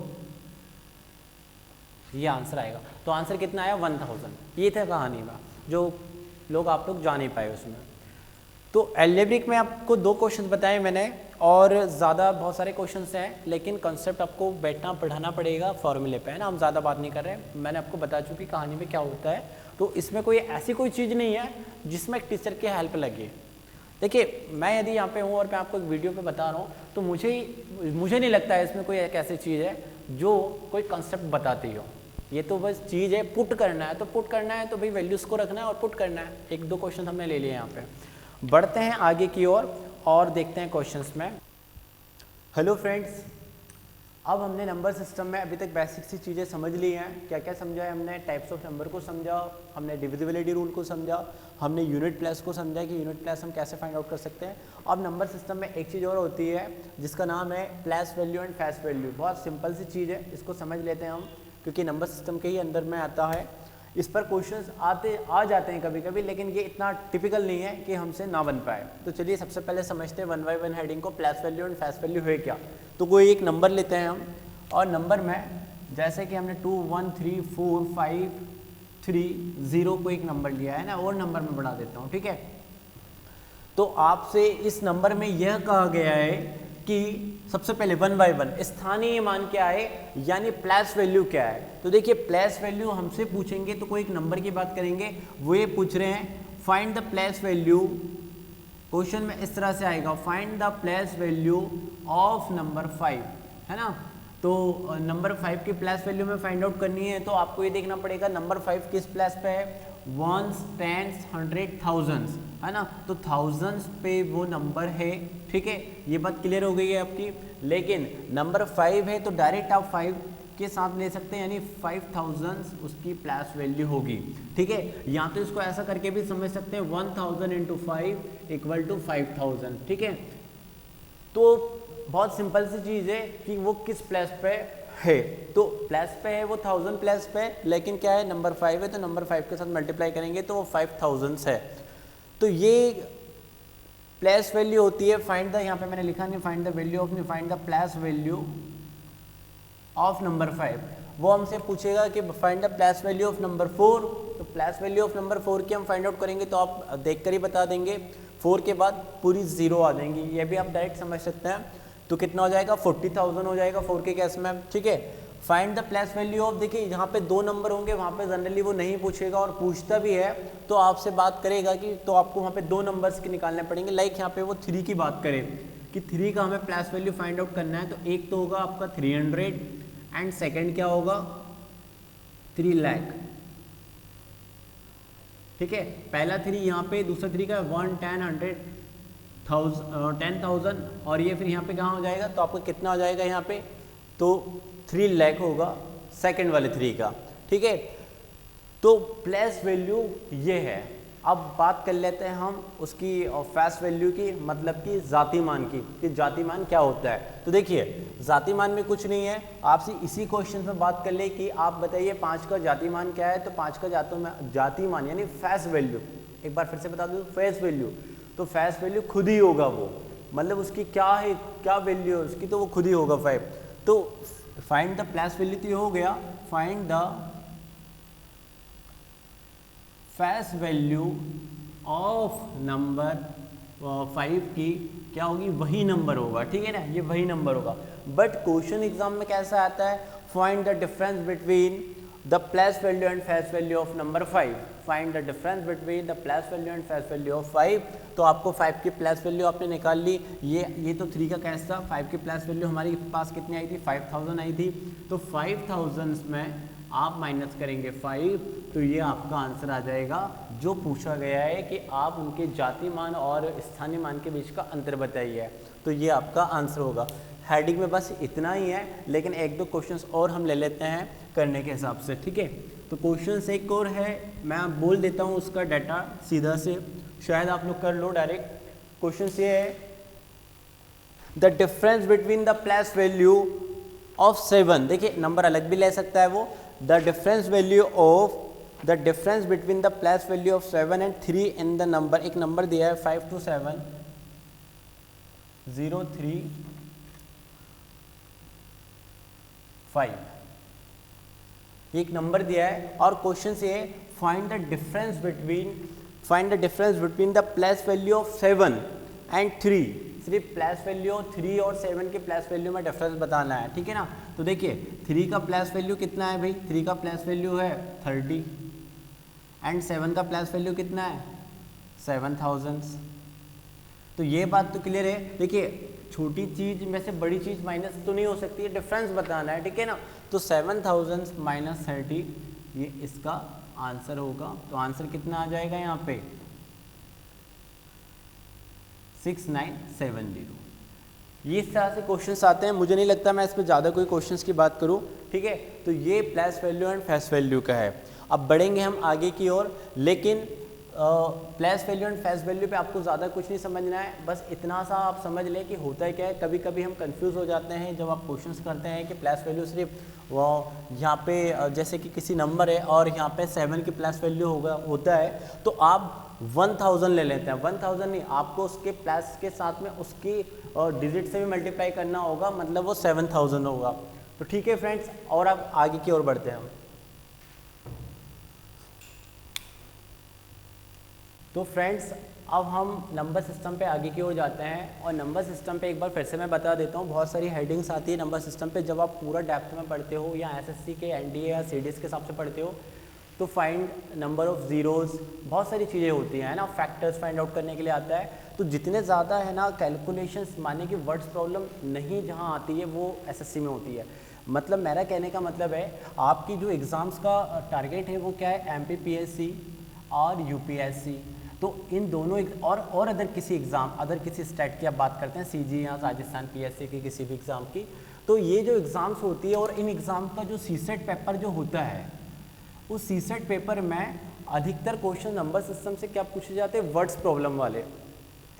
ये आंसर आएगा। तो आंसर कितना आया 1000। ये था कहानी में जो लोग आप लोग जा नहीं पाए उसमें। तो एल्जेब्रिक में आपको 2 क्वेश्चंस बताए मैंने, और ज़्यादा बहुत सारे क्वेश्चंस हैं, लेकिन कॉन्सेप्ट आपको बैठना पढ़ाना पड़ेगा फॉर्मूले पे, है ना। हम ज़्यादा बात नहीं कर रहे हैं, मैंने आपको बता चुकी कहानी में क्या होता है। तो इसमें कोई ऐसी कोई चीज़ नहीं है जिसमें एक टीचर की हेल्प लगे। देखिए मैं यदि यहाँ पे हूँ और मैं आपको एक वीडियो पे बता रहा हूँ, तो मुझे नहीं लगता है इसमें कोई एक ऐसी चीज़ है जो कोई कॉन्सेप्ट बताती हो। ये तो बस चीज़ है, पुट करना है तो पुट करना है, तो भाई वैल्यूज़ को रखना है और पुट करना है। 1-2 क्वेश्चन हमने ले लिए यहाँ पे। बढ़ते हैं आगे की ओर और देखते हैं क्वेश्चंस में। हेलो फ्रेंड्स, अब हमने नंबर सिस्टम में अभी तक बेसिक सी चीज़ें समझ ली हैं। क्या क्या समझा है हमने? टाइप्स ऑफ नंबर को समझा, हमने डिविजिबिलिटी रूल को समझा, हमने यूनिट प्लेस को समझा कि यूनिट प्लेस हम कैसे फाइंड आउट कर सकते हैं। अब नंबर सिस्टम में एक चीज़ और होती है जिसका नाम है place value and face value. बहुत सिंपल सी चीज़ है, इसको समझ लेते हैं हम, क्योंकि नंबर सिस्टम के ही अंदर में आता है। इस पर क्वेश्चंस आ जाते हैं कभी कभी, लेकिन ये इतना टिपिकल नहीं है कि हमसे ना बन पाए। तो चलिए सबसे पहले समझते हैं 1 बाय 1 हेडिंग को, place value and face value है क्या। तो कोई एक नंबर लेते हैं हम, और नंबर में जैसे कि हमने 2 1 3 4 5 3 0 को एक नंबर लिया है ना, और नंबर में बढ़ा देता हूँ, ठीक है। तो आपसे इस नंबर में यह कहा गया है कि सबसे पहले 1 बाय 1 स्थानीय मान क्या है, यानी प्लेस वैल्यू क्या है। तो देखिए प्लेस वैल्यू हमसे पूछेंगे तो कोई एक नंबर की बात करेंगे, वो ये पूछ रहे हैं find the place value. Question में इस तरह से आएगा, find the place value of number 5, है ना। तो नंबर 5 की प्लेस वैल्यू में फाइंड आउट करनी है, तो आपको ये देखना पड़ेगा नंबर 5 किस प्लेस पे है, 1s 10s 100 1000s, है ना। तो थाउजेंड्स पे वो नंबर है, ठीक है। ये बात क्लियर हो गई है आपकी। लेकिन नंबर 5 है तो डायरेक्ट आप 5 के साथ ले सकते हैं, यानी 5000 उसकी प्लेस वैल्यू होगी, ठीक है। या तो इसको ऐसा करके भी समझ सकते हैं 1000 × 5 = 5000, ठीक है। तो बहुत सिंपल सी चीज़ है कि वो किस प्लेस पे है। तो प्लेस पे है वो 1000 प्लेस पे, लेकिन क्या है नंबर 5 है, तो नंबर 5 के साथ मल्टीप्लाई करेंगे तो वो 5000 है। तो ये प्लेस वैल्यू होती है। फाइंड द, यहाँ पे मैंने लिखा नहीं फाइंड द वैल्यू ऑफ, नहीं find the place value of number 5। वो हमसे पूछेगा कि find the place value of number 4। तो प्लेस वैल्यू ऑफ नंबर 4 की हम फाइंड आउट करेंगे, तो आप देखकर ही बता देंगे, 4 के बाद पूरी 0 आ जाएंगी, ये भी आप डायरेक्ट समझ सकते हैं। तो कितना हो जाएगा 40,000 हो जाएगा 4 के केस में, ठीक है। Find the place value of, देखिए यहाँ पे 2 नंबर होंगे, वहाँ पे जनरली वो नहीं पूछेगा, और पूछता भी है तो आपसे बात करेगा कि तो आपको वहाँ पे 2 नंबर्स के निकालने पड़ेंगे। लाइक यहाँ पे वो 3 की बात करें कि 3 का हमें प्लेस वैल्यू फाइंड आउट करना है, तो एक तो होगा आपका 300 एंड सेकेंड क्या होगा 3 लाख, ठीक है। पहला 3 यहाँ पे, दूसरा 3 का 1, 10, 100, 10,000, और ये फिर यहाँ पे कहाँ हो जाएगा, तो आपको कितना हो जाएगा यहाँ पे, तो 3 लाख होगा सेकंड वाले 3 का, ठीक है। तो प्लेस वैल्यू ये है। अब बात कर लेते हैं हम उसकी फेस वैल्यू की, मतलब कि जाती मान की, कि जाती मान क्या होता है। तो देखिए जाती मान में कुछ नहीं है, आपसे इसी क्वेश्चन में बात कर ले कि आप बताइए 5 का जाती मान क्या है, तो 5 का जाती मान यानी फेस वैल्यू, एक बार फिर से बता दूँ, फेस वैल्यू, तो फेस वैल्यू खुद ही होगा वो, मतलब उसकी क्या है, क्या वैल्यू है उसकी, तो वो खुद ही होगा 5। तो फाइंड द प्लेस वैल्यू तो ये हो गया, find the face value of number 5 की क्या होगी, वही नंबर होगा, ठीक है ना, ये वही नंबर होगा। बट क्वेश्चन एग्जाम में कैसा आता है, find the difference between the place value and face value of number 5, find the difference between the place value and face value of 5। तो आपको 5 की प्लेस वैल्यू आपने निकाल ली, ये तो 3 का कैश था, 5 की प्लेस वैल्यू हमारे पास कितनी आई थी, 5,000 आई थी। तो 5,000 में आप माइनस करेंगे 5, तो ये आपका आंसर आ जाएगा जो पूछा गया है कि आप उनके जाति मान और स्थानीय मान के बीच का अंतर बताइए, तो ये आपका आंसर होगा। हेडिंग में बस इतना ही है, लेकिन 1-2 क्वेश्चंस और हम ले लेते हैं करने के हिसाब से, ठीक है। तो क्वेश्चंस एक और है, मैं बोल देता हूँ उसका डाटा सीधा से, शायद आप लोग कर लो डायरेक्ट। क्वेश्चन ये है, the difference between the place value of 7, देखिए नंबर अलग भी ले सकता है वो, the difference value of, the difference between the place value of 7 and 3 in the number, एक नंबर दिया है 5 to 7 0 3 5, एक नंबर दिया है, और क्वेश्चन से find the difference between the place value of 7 and 3, सिर्फ प्लेस वैल्यू 3 और 7 के प्लेस वैल्यू में डिफरेंस बताना है, ठीक है ना। तो देखिए 3 का प्लेस वैल्यू कितना है भाई, 3 का प्लेस वैल्यू है 30 एंड 7 का प्लेस वैल्यू कितना है 7,000। तो ये बात तो क्लियर है। देखिए छोटी चीज में से बड़ी चीज माइनस तो नहीं हो सकती है, डिफरेंस बताना है, ठीक है ना। तो 7,000 माइनस 30 ये इसका आंसर होगा। तो आंसर कितना आ जाएगा यहाँ पे 6970। ये इस तरह से क्वेश्चंस आते हैं, मुझे नहीं लगता मैं इस पर ज़्यादा कोई क्वेश्चंस की बात करूँ, ठीक है। तो ये place value and face value का है। अब बढ़ेंगे हम आगे की ओर, लेकिन place value and face value पे आपको ज़्यादा कुछ नहीं समझना है, बस इतना सा आप समझ लें कि होता है क्या है। कभी कभी हम कंफ्यूज हो जाते हैं जब आप क्वेश्चंस करते हैं कि प्लेस वैल्यू सिर्फ वो यहाँ पे जैसे कि किसी नंबर है और यहाँ पे 7 की प्लेस वैल्यू होता है, तो आप 1000 ले लेते हैं। 1000 नहीं, आपको उसके प्लस के साथ में उसकी डिजिट से भी मल्टीप्लाई करना होगा, मतलब वो 7000 होगा। तो ठीक है फ्रेंड्स, और अब आगे की ओर बढ़ते हैं हम। तो फ्रेंड्स अब हम नंबर सिस्टम पे आगे की ओर जाते हैं, और नंबर सिस्टम पे एक बार फिर से मैं बता देता हूँ, बहुत सारी हेडिंग्स आती है नंबर सिस्टम पे। जब आप पूरा डेप्थ में पढ़ते हो या एसएससी के एनडीए या सीडीएस के हिसाब से पढ़ते हो, तो फाइंड नंबर ऑफ ज़ीरोज़, बहुत सारी चीज़ें होती हैं ना, फैक्टर्स फाइंड आउट करने के लिए आता है। तो जितने ज़्यादा है ना कैलकुलेशंस, माने कि वर्ड्स प्रॉब्लम नहीं जहाँ आती है वो एसएससी में होती है। मतलब मेरा कहने का मतलब है आपकी जो एग्ज़ाम्स का टारगेट है वो क्या है, एमपीपीएससी और यूपीएससी। तो इन दोनों और अदर किसी एग्ज़ाम, अदर किसी स्टेट की आप बात करते हैं, सीजी या राजस्थान पीएससी की किसी भी एग्ज़ाम की, तो ये जो एग्ज़ाम्स होती है और इन एग्ज़ाम का जो सीसेट पेपर जो होता है, उस सीसेट पेपर में अधिकतर क्वेश्चन नंबर सिस्टम से क्या पूछे जाते हैं, वर्ड्स प्रॉब्लम वाले।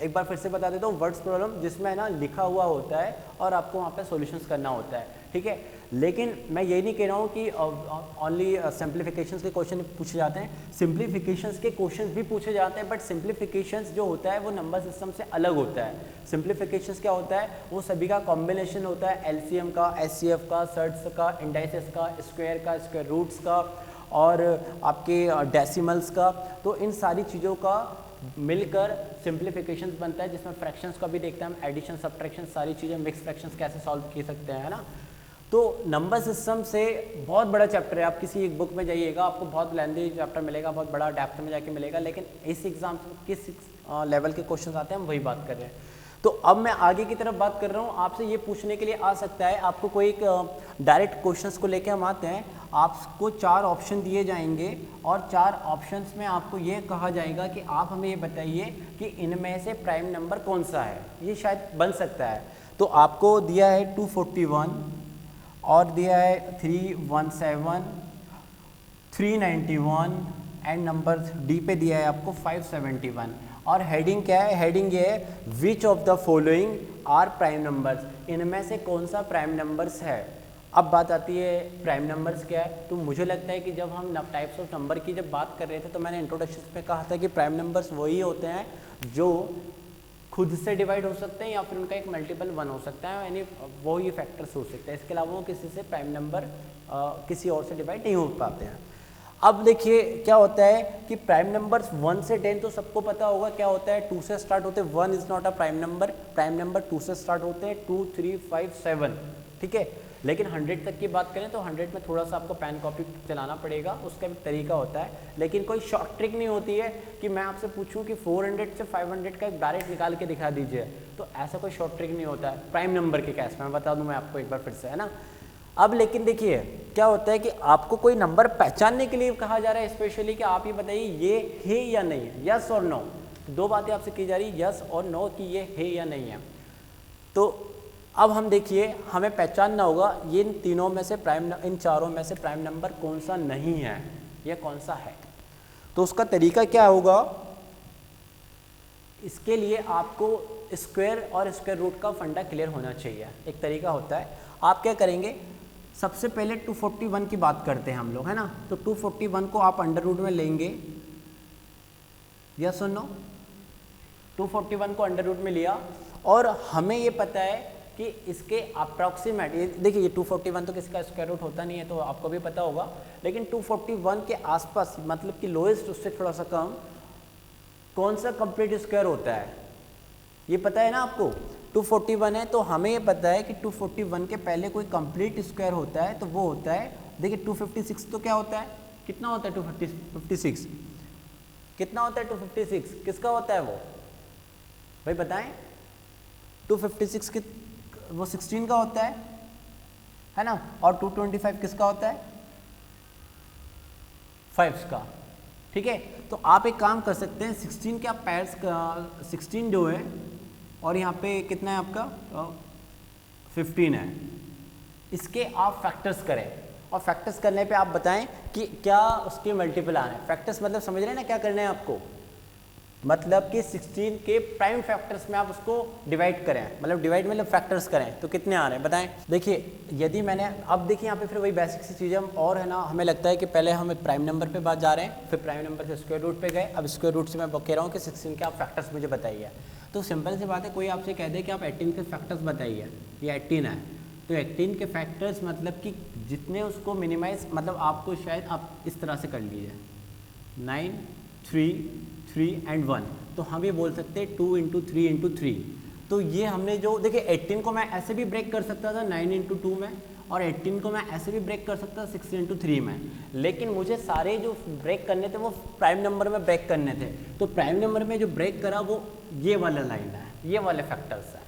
एक बार फिर से बता देता हूँ, वर्ड्स प्रॉब्लम जिसमें ना लिखा हुआ होता है और आपको वहाँ पे सॉल्यूशंस करना होता है, ठीक है। लेकिन मैं ये नहीं कह रहा हूँ कि ओनली सिंप्लीफिकेशंस के क्वेश्चन पूछे जाते हैं, सिंप्लीफिकेशंस के क्वेश्चन भी पूछे जाते हैं, बट सिंप्लीफिकेशंस जो होता है वो नंबर सिस्टम से अलग होता है। सिंप्लीफिकेशंस क्या होता है, वो सभी का कॉम्बिनेशन होता है, एलसीएम का, एचसीएफ का, सर्ट्स का, इंडाइसेस का, स्क्वायर रूट्स का और आपके डेसिमल्स का। तो इन सारी चीज़ों का मिलकर सिंप्लीफिकेशंस बनता है, जिसमें फ्रैक्शंस का भी देखते हैं हम, एडिशन सब्ट्रैक्शन सारी चीज़ें, मिक्स फ्रैक्शंस कैसे सॉल्व कर सकते हैं, है ना। तो नंबर सिस्टम से बहुत बड़ा चैप्टर है, आप किसी एक बुक में जाइएगा आपको बहुत लेंथी चैप्टर मिलेगा, बहुत बड़ा डेप्थ में जाके मिलेगा, लेकिन इस एग्जाम से किस लेवल के क्वेश्चन आते हैं हम वही बात कर रहे हैं। तो अब मैं आगे की तरफ बात कर रहा हूँ, आपसे ये पूछने के लिए आ सकता है, आपको कोई एक डायरेक्ट क्वेश्चंस को लेके हम आते हैं, आपको 4 ऑप्शन दिए जाएंगे और 4 ऑप्शंस में आपको ये कहा जाएगा कि आप हमें ये बताइए कि इनमें से प्राइम नंबर कौन सा है, ये शायद बन सकता है। तो आपको दिया है 241 और दिया है 317, 391 एंड नंबर डी पे दिया है आपको 571। और हेडिंग क्या है, हेडिंग ये है which of the following are prime numbers, इनमें से कौन सा प्राइम नंबर्स है। अब बात आती है प्राइम नंबर्स क्या है, तो मुझे लगता है कि जब हम टाइप्स ऑफ नंबर की जब बात कर रहे थे तो मैंने इंट्रोडक्शन में कहा था कि प्राइम नंबर्स वही होते हैं जो खुद से डिवाइड हो सकते हैं या फिर उनका एक मल्टीपल 1 हो सकता है, यानी वही फैक्टर्स हो सकते हैं, इसके अलावा वो किसी से प्राइम नंबर किसी और से डिवाइड नहीं हो पाते हैं। अब देखिए क्या होता है कि प्राइम नंबर्स 1 से 10 तो सबको पता होगा क्या होता है, 2 से स्टार्ट होते हैं, 1 is not a prime number 2 से स्टार्ट होते हैं, 2, 3, 5, 7, ठीक है। लेकिन 100 तक की बात करें तो 100 में थोड़ा सा आपको पेन कॉपी चलाना पड़ेगा, उसका भी तरीका होता है, लेकिन कोई शॉर्ट ट्रिक नहीं होती है कि मैं आपसे पूछूं कि 400 से 500 का एक डायरेक्ट निकाल के दिखा दीजिए, तो ऐसा कोई शॉर्ट ट्रिक नहीं होता है प्राइम नंबर के केस में, मैं बता दूं मैं आपको एक बार फिर से, है ना। अब लेकिन देखिए क्या होता है कि आपको कोई नंबर पहचानने के लिए कहा जा रहा है स्पेशली कि आप ये बताइए ये है या नहीं है, यस और नो, 2 बातें आपसे की जा रही है, यस और नो कि ये है या नहीं है। तो अब हम देखिए हमें पहचानना होगा ये इन तीनों में से इन चारों में से प्राइम नंबर कौन सा नहीं है या कौन सा है। तो उसका तरीका क्या होगा, इसके लिए आपको स्क्वायर और स्क्वायर रूट का फंडा क्लियर होना चाहिए। एक तरीका होता है, आप क्या करेंगे, सबसे पहले 241 की बात करते हैं हम लोग, है ना। तो 241 को आप अंडर रूट में लेंगे, यस और नो, 241 को अंडर रूट में लिया और हमें ये पता है कि इसके अप्रॉक्सीमेट, देखिए ये 241 तो किसका स्क्वायर रूट होता नहीं है तो आपको भी पता होगा, लेकिन 241 के आसपास मतलब कि लोएस्ट उससे थोड़ा सा कम कौन सा कंप्लीट स्क्वायर होता है ये पता है ना आपको। 241 है तो हमें ये पता है कि 241 के पहले कोई कंप्लीट स्क्वायर होता है तो वो होता है, देखिए 256 तो क्या होता है, कितना होता है 256, कितना होता है 256, किसका होता है वो भाई बताएं। 256 की वो 16 का होता है ना, और 225 किसका होता है, 5 का, ठीक है। तो आप एक काम कर सकते हैं, 16 के आप पैर्स का 16 जो है और यहाँ पे कितना है आपका 15 है, इसके आप फैक्टर्स करें और फैक्टर्स करने पे आप बताएं कि क्या उसके मल्टीपल आ रहे हैं। फैक्टर्स मतलब समझ रहे हैं ना क्या करना है आपको, मतलब कि 16 के प्राइम फैक्टर्स में आप उसको डिवाइड करें, मतलब डिवाइड मतलब फैक्टर्स करें तो कितने आ रहे हैं बताएं। देखिए यदि मैंने, अब देखिए यहाँ पे फिर वही बेसिक सी चीज़ें और है ना, हमें लगता है कि पहले हम प्राइम नंबर पे बात जा रहे हैं, फिर प्राइम नंबर से स्क्वायर रूट पे गए, अब स्क्वायर रूट से मैं कह रहा हूँ कि 16 के आप फैक्टर्स मुझे बताइए। तो सिंपल सी बात है, कोई आपसे कह दे कि आप 18 के फैक्टर्स बताइए, ये 18 है तो 18 के फैक्टर्स मतलब कि जितने उसको मिनिमाइज, मतलब आपको शायद आप इस तरह से कर लीजिए 9, 3, 3 एंड 1, तो हम ये बोल सकते हैं 2 × 3 × 3। तो ये हमने जो देखिए 18 को मैं ऐसे भी ब्रेक कर सकता था 9 × 2 में, और 18 को मैं ऐसे भी ब्रेक कर सकता था 6 × 3 में, लेकिन मुझे सारे जो ब्रेक करने थे वो प्राइम नंबर में ब्रेक करने थे। तो प्राइम नंबर में जो ब्रेक करा वो ये वाला लाइन है, ये वाले फैक्टर्स है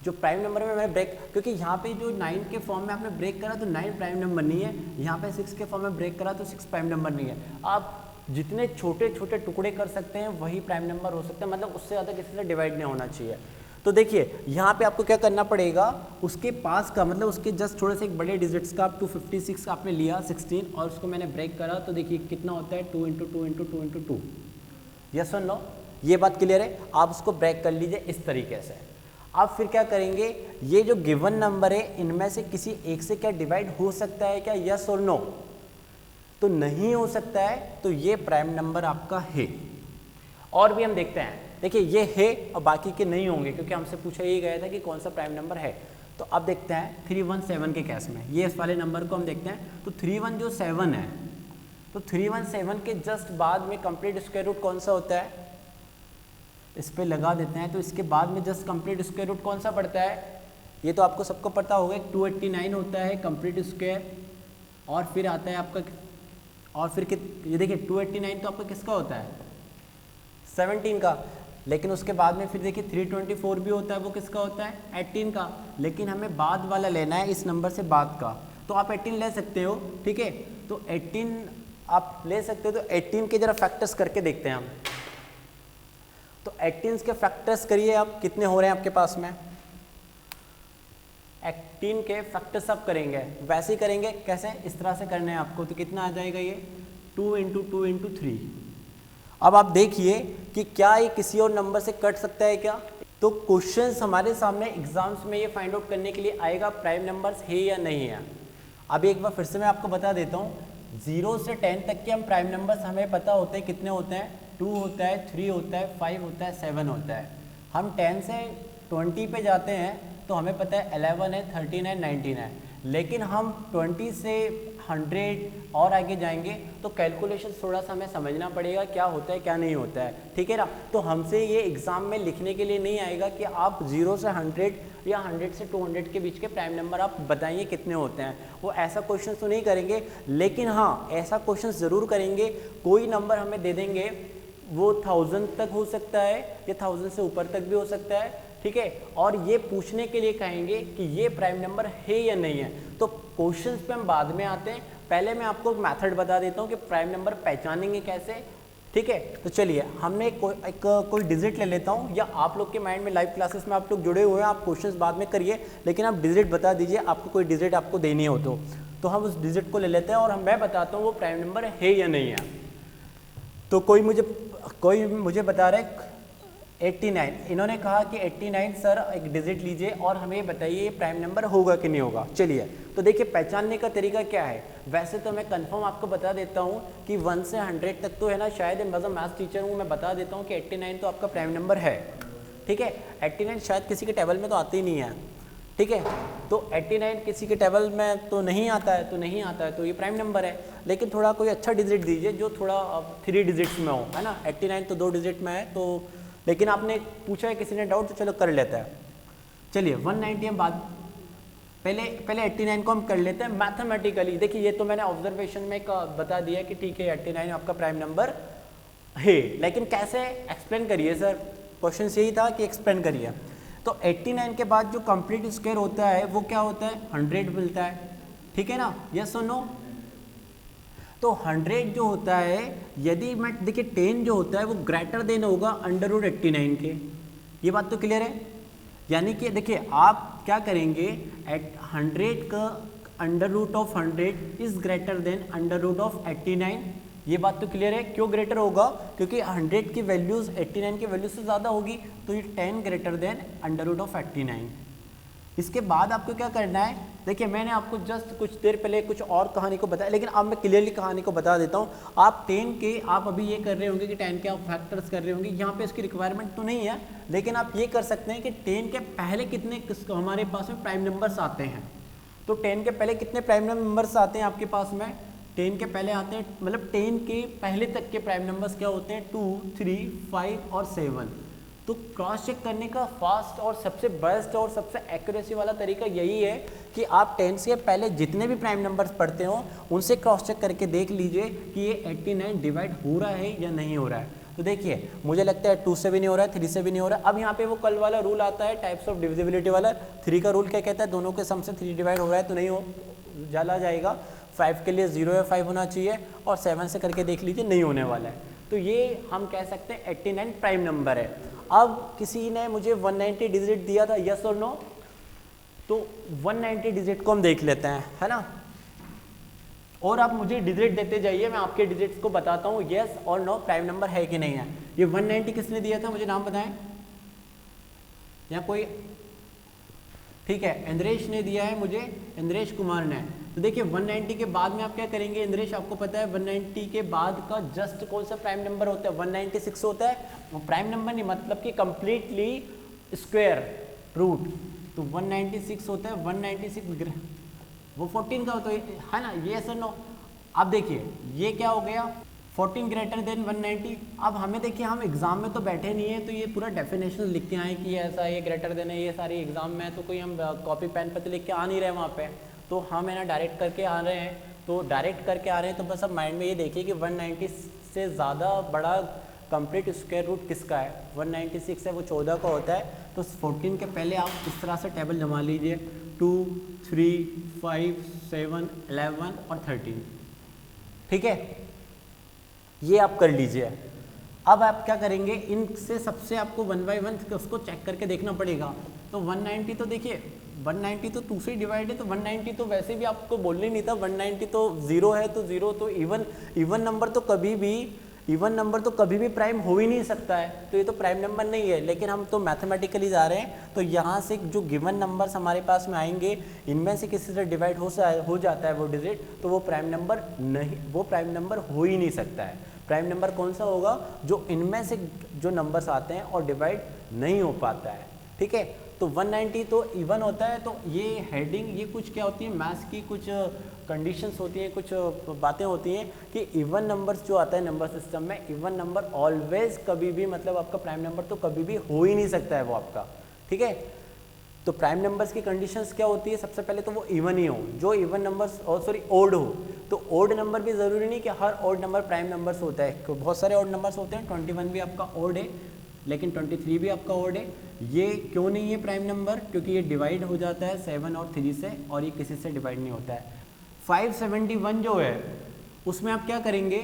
जो प्राइम नंबर में मैंने ब्रेक, क्योंकि यहाँ पे जो 9 के फॉर्म में आपने ब्रेक करा तो 9 प्राइम नंबर नहीं है, यहाँ पे 6 के फॉर्म में ब्रेक करा तो 6 प्राइम नंबर नहीं है। आप जितने छोटे छोटे टुकड़े कर सकते हैं वही प्राइम नंबर हो सकते हैं, मतलब उससे ज़्यादा किसी से डिवाइड नहीं होना चाहिए। तो देखिए यहाँ पे आपको क्या करना पड़ेगा, उसके पास का मतलब उसके जस्ट थोड़े से एक बड़े डिजिट्स का आप 256 आपने लिया 16 और उसको मैंने ब्रेक करा तो देखिए कितना होता है 2 × 2 × 2 × 2। यस और नो, ये बात क्लियर है। आप उसको ब्रेक कर लीजिए इस तरीके से। आप फिर क्या करेंगे, ये जो गिवन नंबर है इनमें से किसी एक से क्या डिवाइड हो सकता है क्या, यस और नो, तो नहीं हो सकता है तो ये प्राइम नंबर आपका है। और भी हम देखते हैं, देखिए ये है और बाकी के नहीं होंगे क्योंकि हमसे पूछा ही गया था कि कौन सा प्राइम नंबर है। तो अब देखते हैं 317 के केस में, ये इस वाले नंबर को हम देखते हैं। तो 317 है तो 317 के जस्ट बाद में कंप्लीट स्क्वायर रूट कौन सा होता है, इस पे लगा देते हैं। तो इसके बाद में जस्ट कंप्लीट स्क्वायर रूट कौन सा पड़ता है, ये तो आपको सबको पता होगा, 289 होता है कंप्लीट स्क्वायर, और फिर आता है आपका, और फिर ये देखिए 289 तो आपका किसका होता है, 17 का, लेकिन उसके बाद में फिर देखिए 324 भी होता है, वो किसका होता है, 18 का, लेकिन हमें बाद वाला लेना है इस नंबर से बाद का, तो आप 18 ले सकते हो, ठीक है। तो 18 आप ले सकते हो, तो 18 के जरा फैक्टर्स करके देखते हैं हम। तो 18 के फैक्टर्स करिए आप, कितने हो रहे हैं आपके पास में, 18 के फैक्टर्स आप करेंगे, वैसे ही करेंगे, कैसे, इस तरह से करने हैं आपको। तो कितना आ जाएगा ये 2 × 2 × 3। अब आप देखिए कि क्या ये किसी और नंबर से कट सकता है क्या। तो क्वेश्चंस हमारे सामने एग्जाम्स में ये फाइंड आउट करने के लिए आएगा प्राइम नंबर्स है या नहीं है। अभी एक बार फिर से मैं आपको बता देता हूँ, 0 से 10 तक के हम प्राइम नंबर्स हमें पता होते हैं कितने होते हैं, 2 होता है, 3 होता है, 5 होता है, 7 होता है। हम 10 से 20 पे जाते हैं तो हमें पता है 11 है, 13 है, 19 है, लेकिन हम 20 से 100 और आगे जाएंगे तो कैलकुलेशन थोड़ा सा हमें समझना पड़ेगा क्या होता है क्या नहीं होता है, ठीक है ना। तो हमसे ये एग्ज़ाम में लिखने के लिए नहीं आएगा कि आप 0 से 100 या 100 से 200 के बीच के प्राइम नंबर आप बताइए कितने होते हैं, वो ऐसा क्वेश्चन तो नहीं करेंगे, लेकिन हाँ ऐसा क्वेश्चन ज़रूर करेंगे। कोई नंबर हमें दे देंगे, वो 1000 तक हो सकता है या 1000 से ऊपर तक भी हो सकता है, ठीक है, और ये पूछने के लिए कहेंगे कि ये प्राइम नंबर है या नहीं है। तो क्वेश्चंस पे हम बाद में आते हैं, पहले मैं आपको मेथड बता देता हूँ कि प्राइम नंबर पहचानेंगे कैसे, ठीक है। तो चलिए हमने कोई डिजिट ले लेता हूँ, या आप लोग के माइंड में लाइव क्लासेस में आप लोग जुड़े हुए हैं, आप क्वेश्चंस बाद में करिए, लेकिन आप डिजिट बता दीजिए, आपको कोई डिजिट आपको देनी हो तो हम उस डिजिट को ले लेते हैं और मैं बताता हूँ वो प्राइम नंबर है या नहीं है। तो कोई मुझे बता रहा है 89, इन्होंने कहा कि 89 सर एक डिजिट लीजिए और हमें बताइए ये प्राइम नंबर होगा कि नहीं होगा। चलिए तो देखिए पहचानने का तरीका क्या है। वैसे तो मैं कंफर्म आपको बता देता हूँ कि 1 से 100 तक तो है ना, शायद मैं मैथ्स टीचर हूँ, मैं बता देता हूँ कि 89 तो आपका प्राइम नंबर है, ठीक है। 89 शायद किसी के टेबल में तो आते ही नहीं है, ठीक है। तो 89 किसी के टेबल में तो नहीं आता है, तो ये प्राइम नंबर है। लेकिन थोड़ा कोई अच्छा डिजिट दीजिए जो थोड़ा 3 डिजिट्स में हो, है ना। 89 तो 2 डिजिट में है, तो लेकिन आपने पूछा है किसी ने डाउट, तो चलो कर लेता है। चलिए 190 हम बाद पहले 89 को हम कर लेते हैं मैथमेटिकली। देखिए ये तो मैंने ऑब्जर्वेशन में बता दिया कि ठीक है 89 आपका प्राइम नंबर है, लेकिन कैसे एक्सप्लेन करिए सर, क्वेश्चन यही था कि एक्सप्लेन करिए। तो 89 के बाद जो कंप्लीट स्क्वायर होता है वो क्या होता है, 100 मिलता है, ठीक है ना, यस और नो। तो 100 जो होता है, यदि मैं देखिए 10 जो होता है वो ग्रेटर देन होगा √89 के, ये बात तो क्लियर है। यानी कि देखिए आप क्या करेंगे, 100 का √100 इज ग्रेटर देन √89, ये बात तो क्लियर है। क्यों ग्रेटर होगा, क्योंकि 100 की वैल्यूज 89 की वैल्यू से ज़्यादा होगी, तो ये 10 ग्रेटर देन √89। इसके बाद आपको क्या करना है, देखिए मैंने आपको जस्ट कुछ देर पहले कुछ और कहानी को बताया, लेकिन अब मैं क्लियरली कहानी को बता देता हूँ। आप 10 के आप अभी ये कर रहे होंगे कि 10 के आप फैक्टर्स कर रहे होंगे, यहाँ पे इसकी रिक्वायरमेंट तो नहीं है, लेकिन आप ये कर सकते हैं कि 10 के पहले कितने हमारे पास में प्राइम नंबर्स आते हैं। तो 10 के पहले कितने प्राइम नंबर्स आते हैं आपके पास में, 10 के पहले आते हैं, मतलब 10 के पहले तक के प्राइम नंबर्स क्या होते हैं, 2, 3, 5 और 7। तो क्रॉस चेक करने का फास्ट और सबसे बेस्ट और सबसे एक्यूरेसी वाला तरीका यही है कि आप 10 से पहले जितने भी प्राइम नंबर्स पढ़ते हो उनसे क्रॉस चेक करके देख लीजिए कि ये 89 डिवाइड हो रहा है या नहीं हो रहा है। तो देखिए मुझे लगता है 2 से भी नहीं हो रहा है, 3 से भी नहीं हो रहा है। अब यहाँ पे वो कल वाला रूल आता है टाइप्स ऑफ डिविजिबिलिटी वाला, 3 का रूल क्या कहता है, दोनों के सम से 3 डिवाइड हो रहा है तो नहीं हो चला जाएगा। 5 के लिए 0 या 5 होना चाहिए, और 7 से करके देख लीजिए नहीं होने वाला है। तो ये हम कह सकते हैं 89 प्राइम नंबर है। अब किसी ने मुझे 190 डिजिट दिया था, यस और नो, तो 190 डिजिट को हम देख लेते हैं, है ना। और आप मुझे डिजिट देते जाइए, मैं आपके डिजिट्स को बताता हूँ यस और नो प्राइम नंबर है कि नहीं है। ये 190 किसने दिया था, मुझे नाम बताएं, या कोई, ठीक है, इंद्रेश ने दिया है मुझे, इंद्रेश कुमार ने। तो देखिए 190 के बाद में आप क्या करेंगे, इंद्रेश आपको पता है 190 के बाद का जस्ट कौन सा प्राइम नंबर होता है, 196 होता है। वो प्राइम नंबर नहीं, मतलब कि कंप्लीटली स्क्वायर रूट, तो 196 होता है। 196 वो 14 का होता है ना, ये सर नो। अब देखिए ये क्या हो गया 14 ग्रेटर देन 190। अब हमें देखिए हम एग्जाम में तो बैठे नहीं है तो ये पूरा डेफिनेशन लिखते आए कि ऐसा ये ग्रेटर देन है, ये सारी एग्जाम में तो कोई हम कॉपी पेन पर तो लिख के आ नहीं रहे वहाँ पे, तो हम है ना डायरेक्ट करके आ रहे हैं। तो डायरेक्ट करके आ रहे हैं तो बस अब माइंड में ये देखिए कि 190 से ज़्यादा बड़ा कंप्लीट स्क्वायर रूट किसका है, 196 है, वो 14 का होता है। तो 14 के पहले आप इस तरह से टेबल जमा लीजिए 2, 3, 5, 7, 11 और 13, ठीक है, ये आप कर लीजिए। अब आप क्या करेंगे, इनसे सबसे आपको 1 बाय 1 उसको चेक करके देखना पड़ेगा। तो 190 तो देखिए 190 तो 2 से डिवाइड है, तो 190 तो वैसे भी आपको बोलने नहीं था, 190 तो 0 है, तो 0 तो इवन नंबर तो कभी भी प्राइम हो ही नहीं सकता है, तो ये तो प्राइम नंबर नहीं है। लेकिन हम तो मैथमेटिकली जा रहे हैं, तो यहाँ से जो गिवन नंबर्स हमारे पास में आएंगे, इनमें से किसी से डिवाइड हो जाता है वो डिजिट, तो वो प्राइम नंबर हो ही नहीं सकता है। प्राइम नंबर कौन सा होगा, जो इनमें से जो नंबर्स आते हैं और डिवाइड नहीं हो पाता है, ठीक है। तो 190 तो इवन होता है, तो ये हेडिंग ये कुछ क्या होती है, मैथ्स की कुछ कंडीशंस होती हैं, कुछ बातें होती हैं कि इवन नंबर्स जो आता है नंबर सिस्टम में, इवन नंबर ऑलवेज कभी भी, मतलब आपका प्राइम नंबर तो कभी भी हो ही नहीं सकता है वो आपका, ठीक है। तो प्राइम नंबर्स की कंडीशंस क्या होती है, सबसे पहले तो वो इवन ही हो, जो इवन नंबर्स ओड हो। तो ओड नंबर भी ज़रूरी नहीं कि हर ओड नंबर प्राइम नंबर्स होता है, बहुत सारे ओड नंबर्स होते हैं, 21 भी आपका ओड है, लेकिन 23 भी आपका ओड है। ये क्यों नहीं है प्राइम नंबर, क्योंकि ये डिवाइड हो जाता है 7 और 3 से, और ये किसी से डिवाइड नहीं होता है। 571 जो है उसमें आप क्या करेंगे,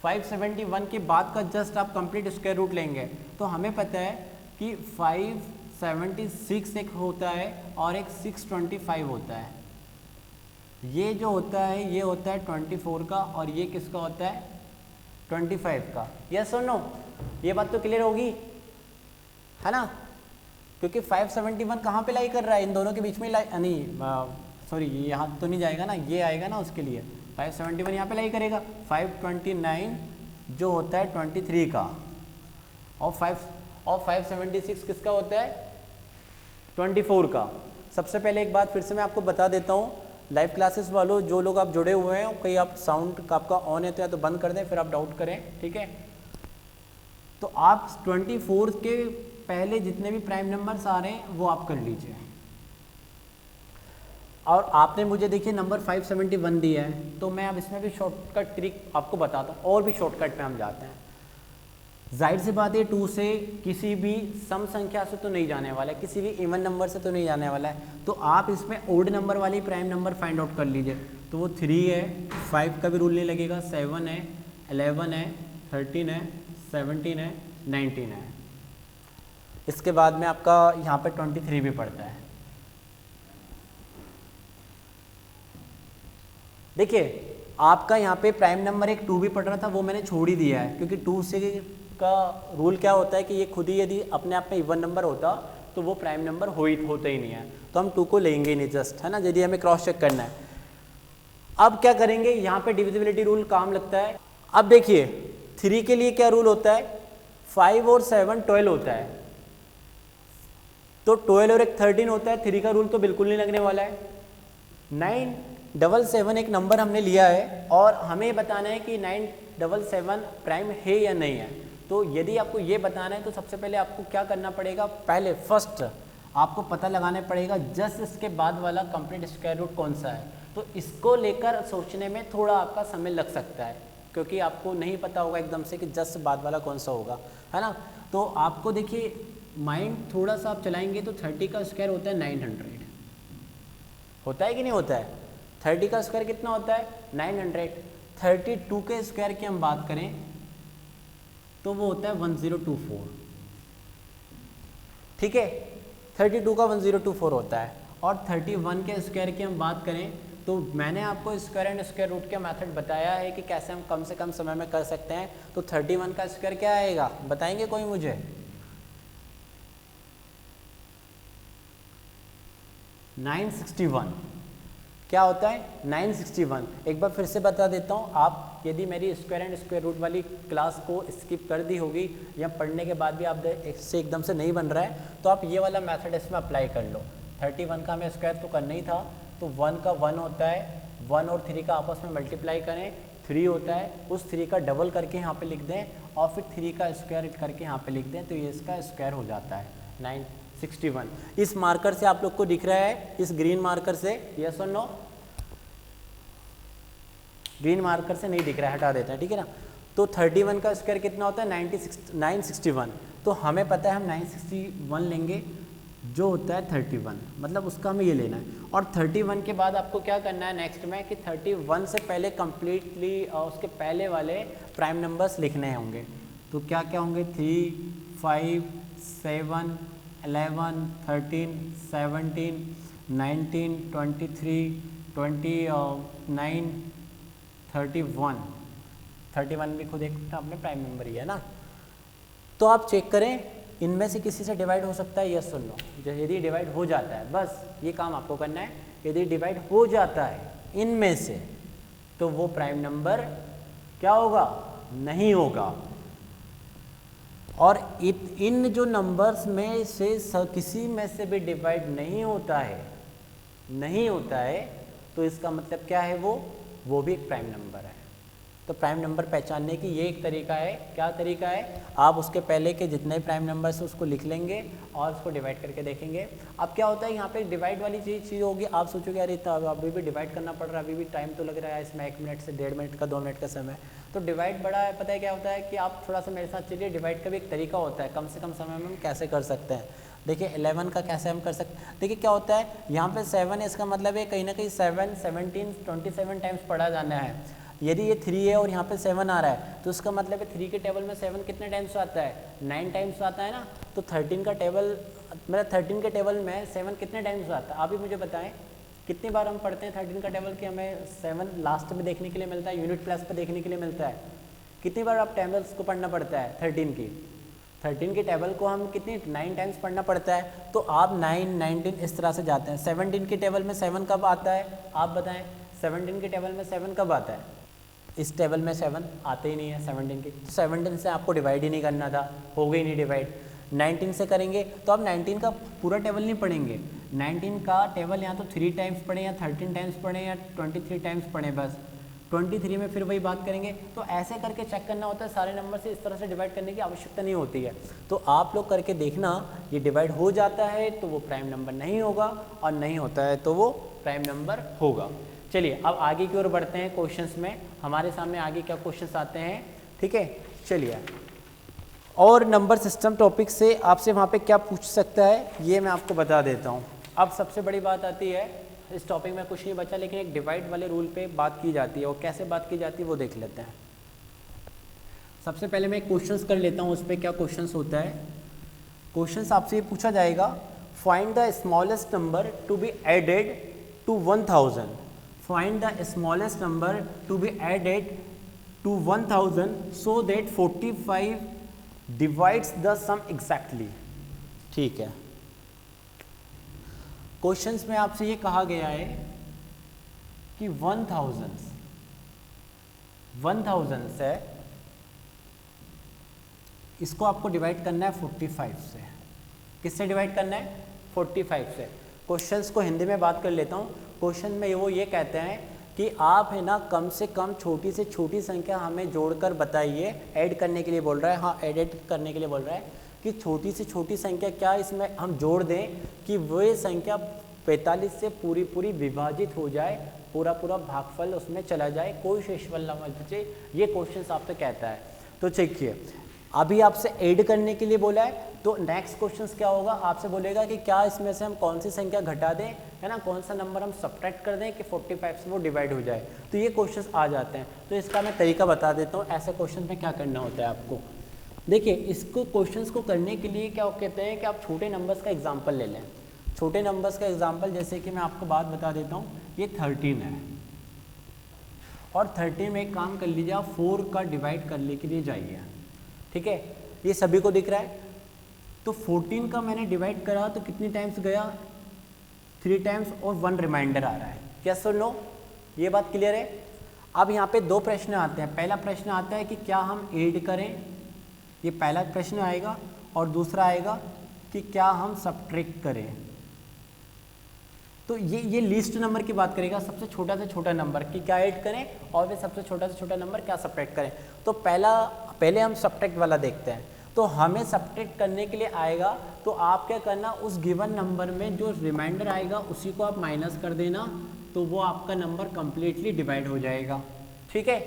571 के बाद का जस्ट आप कंप्लीट स्क्वायर रूट लेंगे, तो हमें पता है कि 576 एक होता है और एक 625 होता है। ये जो होता है ये होता है 24 का, और ये किसका होता है 25 का। यस और नो, ये बात तो क्लियर होगी, है ना, क्योंकि 571 कहाँ पे लाई कर रहा है, इन दोनों के बीच में नहीं, सॉरी यहाँ तो नहीं जाएगा ना, ये आएगा ना उसके लिए, 571 यहाँ पे लाई करेगा। 529 जो होता है 23 का, और 576 किसका होता है 24 का। सबसे पहले एक बात फिर से मैं आपको बता देता हूँ, लाइव क्लासेस वालों जो लोग आप जुड़े हुए हैं, कहीं आप साउंड आपका ऑन है तो या तो बंद कर दें, फिर आप डाउट करें, ठीक है। तो आप 24 के पहले जितने भी प्राइम नंबर्स आ रहे हैं वो आप कर लीजिए। और आपने मुझे देखिए नंबर 571 दिया है, तो मैं अब इसमें भी शॉर्टकट ट्रिक आपको बताता हूँ, और भी शॉर्टकट पे हम जाते हैं। जाहिर सी बात है 2 से किसी भी सम संख्या से तो नहीं जाने वाला है, किसी भी इवन नंबर से तो नहीं जाने वाला है, तो आप इसमें ओड नंबर वाली प्राइम नंबर फाइंड आउट कर लीजिए। तो वो 3 है, 5 का भी रूल नहीं लगेगा, 7 है, 11 है, 13 है, 17 है, 19 है। इसके बाद में आपका यहाँ पे 23 भी पड़ता है। देखिए आपका यहाँ पे प्राइम नंबर एक 2 भी पड़ रहा था, वो मैंने छोड़ ही दिया है, क्योंकि 2 से का रूल क्या होता है कि ये खुद ही यदि अपने आप में इवन नंबर होता तो वो प्राइम नंबर होता ही नहीं है, तो हम 2 को लेंगे ही नहीं जस्ट, है ना, यदि हमें क्रॉस चेक करना है। अब क्या करेंगे, यहाँ पे डिविजिबिलिटी रूल काम लगता है। अब देखिए 3 के लिए क्या रूल होता है, 5 और 7 12 होता है, तो 12 और एक 13 होता है, 3 का रूल तो बिल्कुल नहीं लगने वाला है। 977 एक नंबर हमने लिया है, और हमें बताना है कि 977 प्राइम है या नहीं है। तो यदि आपको ये बताना है तो सबसे पहले आपको क्या करना पड़ेगा, पहले फर्स्ट आपको पता लगाना पड़ेगा जस्ट इसके बाद वाला कंप्लीट स्क्वायर रूट कौन सा है। तो इसको लेकर सोचने में थोड़ा आपका समय लग सकता है, क्योंकि आपको नहीं पता होगा एकदम से कि जस्ट बाद वाला कौन सा होगा, है ना। तो आपको देखिए माइंड थोड़ा सा आप चलाएंगे तो 30 का स्क्वायर होता है 900, होता है कि नहीं होता है। 30 का स्क्वायर कितना होता है 900। 32 के स्क्वायर की हम बात करें तो वो होता है 1024, ठीक है, 32 का 1024 होता है। और 31 के स्क्वायर की हम बात करें तो मैंने आपको स्क्वायर एंड स्क्वायर रूट का मेथड बताया है कि कैसे हम कम से कम समय में कर सकते हैं। तो 31 का स्क्वायर क्या आएगा, बताएंगे कोई मुझे, 961 क्या होता है 961। एक बार फिर से बता देता हूँ, आप यदि मेरी स्क्वायर एंड स्क्वायर रूट वाली क्लास को स्किप कर दी होगी या पढ़ने के बाद भी आप इससे एकदम से नहीं बन रहा है, तो आप ये वाला मेथड इसमें अप्लाई कर लो। 31 का हमें स्क्वायर तो करना ही था, तो 1 का 1 होता है, 1 और 3 का आपस में मल्टीप्लाई करें 3 होता है, उस 3 का डबल करके यहाँ पे लिख दें और फिर 3 का स्क्वायर करके यहाँ पे लिख दें, तो ये इसका स्क्वायर हो जाता है 961। इस मार्कर से आप लोग को दिख रहा है, इस ग्रीन मार्कर से, यस और नो? ग्रीन मार्कर से नहीं दिख रहा है, हटा देते हैं, ठीक है ना। तो 31 का स्क्वायर कितना होता है? 961। तो हमें पता है हम 961 लेंगे, जो होता है 31, मतलब उसका हमें ये लेना है। और 31 के बाद आपको क्या करना है नेक्स्ट में कि 31 से पहले कंप्लीटली उसके पहले वाले प्राइम नंबर्स लिखने होंगे। तो क्या क्या होंगे? 3, 5, 7, 11, 13, 17, 19, 23, 29, 31। 31 भी खुद एक अपने प्राइम नंबर ही है ना। तो आप चेक करें इनमें से किसी से डिवाइड हो सकता है, यस और नो? यदि डिवाइड हो जाता है, बस ये काम आपको करना है, यदि डिवाइड हो जाता है इनमें से तो वो प्राइम नंबर क्या होगा? नहीं होगा। और इन जो नंबर्स में से किसी में से भी डिवाइड नहीं होता है, तो इसका मतलब क्या है? वो भी एक प्राइम नंबर है। तो प्राइम नंबर पहचानने की ये एक तरीका है। क्या तरीका है? आप उसके पहले के जितने प्राइम नंबर्स हैं उसको लिख लेंगे और उसको डिवाइड करके देखेंगे। अब क्या होता है यहाँ पे डिवाइड वाली चीज़ होगी, आप सोचोगे अरे अभी भी डिवाइड करना पड़ रहा है, अभी भी टाइम तो लग रहा है इसमें 1 मिनट से 1.5 मिनट का 2 मिनट का समय। तो डिवाइड बड़ा है, पता है क्या होता है कि आप थोड़ा सा मेरे साथ चलिए, डिवाइड का भी एक तरीका होता है, कम से कम समय में हम कैसे कर सकते हैं। देखिए 11 का कैसे हम कर सकते हैं। देखिए क्या होता है यहाँ पे 7 है, इसका मतलब है कहीं ना कहीं 7, 17, 27 टाइम्स पढ़ा जाना है। यदि ये 3 है और यहाँ पे 7 आ रहा है तो उसका मतलब है 3 के टेबल में 7 कितने टाइम्स आता है? 9 टाइम्स आता है ना। तो 13 का टेबल मतलब 13 के टेबल में 7 कितने टाइम्स आता है? आप ही मुझे बताएं कितनी बार हम पढ़ते हैं 13 का टेबल कि हमें 7 लास्ट में देखने के लिए मिलता है, यूनिट प्लस पे देखने के लिए मिलता है। कितनी बार आप टेबल्स को पढ़ना पड़ता है 13 की टेबल को हम कितनी 9 टाइम्स पढ़ना पड़ता है। तो आप 9, 19 इस तरह से जाते हैं। 17 की टेबल में 7 कब आता है? आप बताएं 17 की टेबल में 7 कब आता है? इस टेबल में 7 आते ही नहीं है 17 की। तो 17 से आपको डिवाइड ही नहीं करना था, हो गई नहीं डिवाइड। 19 से करेंगे तो आप 19 का पूरा टेबल नहीं पढ़ेंगे, 19 का टेबल या तो 3 टाइम्स पढ़ें या 13 टाइम्स पढ़ें या 23 टाइम्स पढ़ें, बस 23 में फिर वही बात करेंगे। तो ऐसे करके चेक करना होता है, सारे नंबर से इस तरह से डिवाइड करने की आवश्यकता नहीं होती है। तो आप लोग करके देखना, ये डिवाइड हो जाता है तो वो प्राइम नंबर नहीं होगा और नहीं होता है तो वो प्राइम नंबर होगा। चलिए अब आगे की ओर बढ़ते हैं क्वेश्चंस में। हमारे सामने आगे क्या क्वेश्चंस आते हैं, ठीक है। चलिए और नंबर सिस्टम टॉपिक से आपसे वहाँ पे क्या पूछ सकता है ये मैं आपको बता देता हूँ। अब सबसे बड़ी बात आती है, इस टॉपिक में कुछ नहीं बचा लेकिन एक डिवाइड वाले रूल पे बात की जाती है, और कैसे बात की जाती है वो देख लेते हैं। सबसे पहले मैं क्वेश्चंस कर लेता हूँ, उस पर क्या क्वेश्चंस होता है। क्वेश्चंस आपसे ये पूछा जाएगा, find the smallest number to be added to 1000। Find the smallest number to be added to 1000 so that 45 divides the sum exactly. ठीक है, क्वेश्चंस में आपसे ये कहा गया है कि 1000 से इसको आपको डिवाइड करना है 45 से। किससे डिवाइड करना है? 45 से। क्वेश्चंस को हिंदी में बात कर लेता हूँ। क्वेश्चन में वो ये कहते हैं कि आप है ना कम से कम छोटी से छोटी संख्या हमें जोड़कर बताइए। ऐड करने के लिए बोल रहा है, हाँ एडिट करने के लिए बोल रहा है कि छोटी से छोटी संख्या क्या इसमें हम जोड़ दें कि वह संख्या 45 से पूरी पूरी विभाजित हो जाए, पूरा पूरा भागफल उसमें चला जाए, कोई शेषफल ना बचे। ये क्वेश्चन आपसे कहता है। तो देखिए अभी आपसे ऐड करने के लिए बोला है, तो नेक्स्ट क्वेश्चन क्या होगा, आपसे बोलेगा कि क्या इसमें से हम कौन सी संख्या घटा दें, है ना, कौन सा नंबर हम सब्ट्रैक्ट कर दें कि 45 से वो डिवाइड हो जाए। तो ये क्वेश्चंस आ जाते हैं। तो इसका मैं तरीका बता देता हूँ, ऐसे क्वेश्चन में क्या करना होता है आपको। देखिए इसको क्वेश्चंस को करने के लिए क्या कहते हैं कि आप छोटे नंबर्स का एग्जाम्पल ले लें। छोटे नंबर्स का एग्जाम्पल जैसे कि मैं आपको बात बता देता हूँ, ये 13 है और 13 में एक काम कर लीजिए, आप 4 का डिवाइड करने के लिए जाइए। ठीक है, ये सभी को दिख रहा है। तो 14 का मैंने डिवाइड करा तो कितनी टाइम्स गया? 3 टाइम्स और 1 रिमाइंडर आ रहा है। यस और नो? ये बात क्लियर है। अब यहाँ पे 2 प्रश्न आते हैं। पहला प्रश्न आता है कि क्या हम ऐड करें, ये पहला प्रश्न आएगा, और दूसरा आएगा कि क्या हम सब्ट्रैक्ट करें। तो ये लीस्ट नंबर की बात करेगा, सबसे छोटा से छोटा नंबर कि क्या ऐड करें और फिर सबसे छोटा से छोटा नंबर क्या सब्ट्रैक्ट करें। तो पहले हम सब्ट्रैक्ट वाला देखते हैं। तो हमें सब्ट्रैक्ट करने के लिए आएगा तो आप क्या करना, उस गिवन नंबर में जो रिमाइंडर आएगा उसी को आप माइनस कर देना, तो वो आपका नंबर कंप्लीटली डिवाइड हो जाएगा। ठीक है,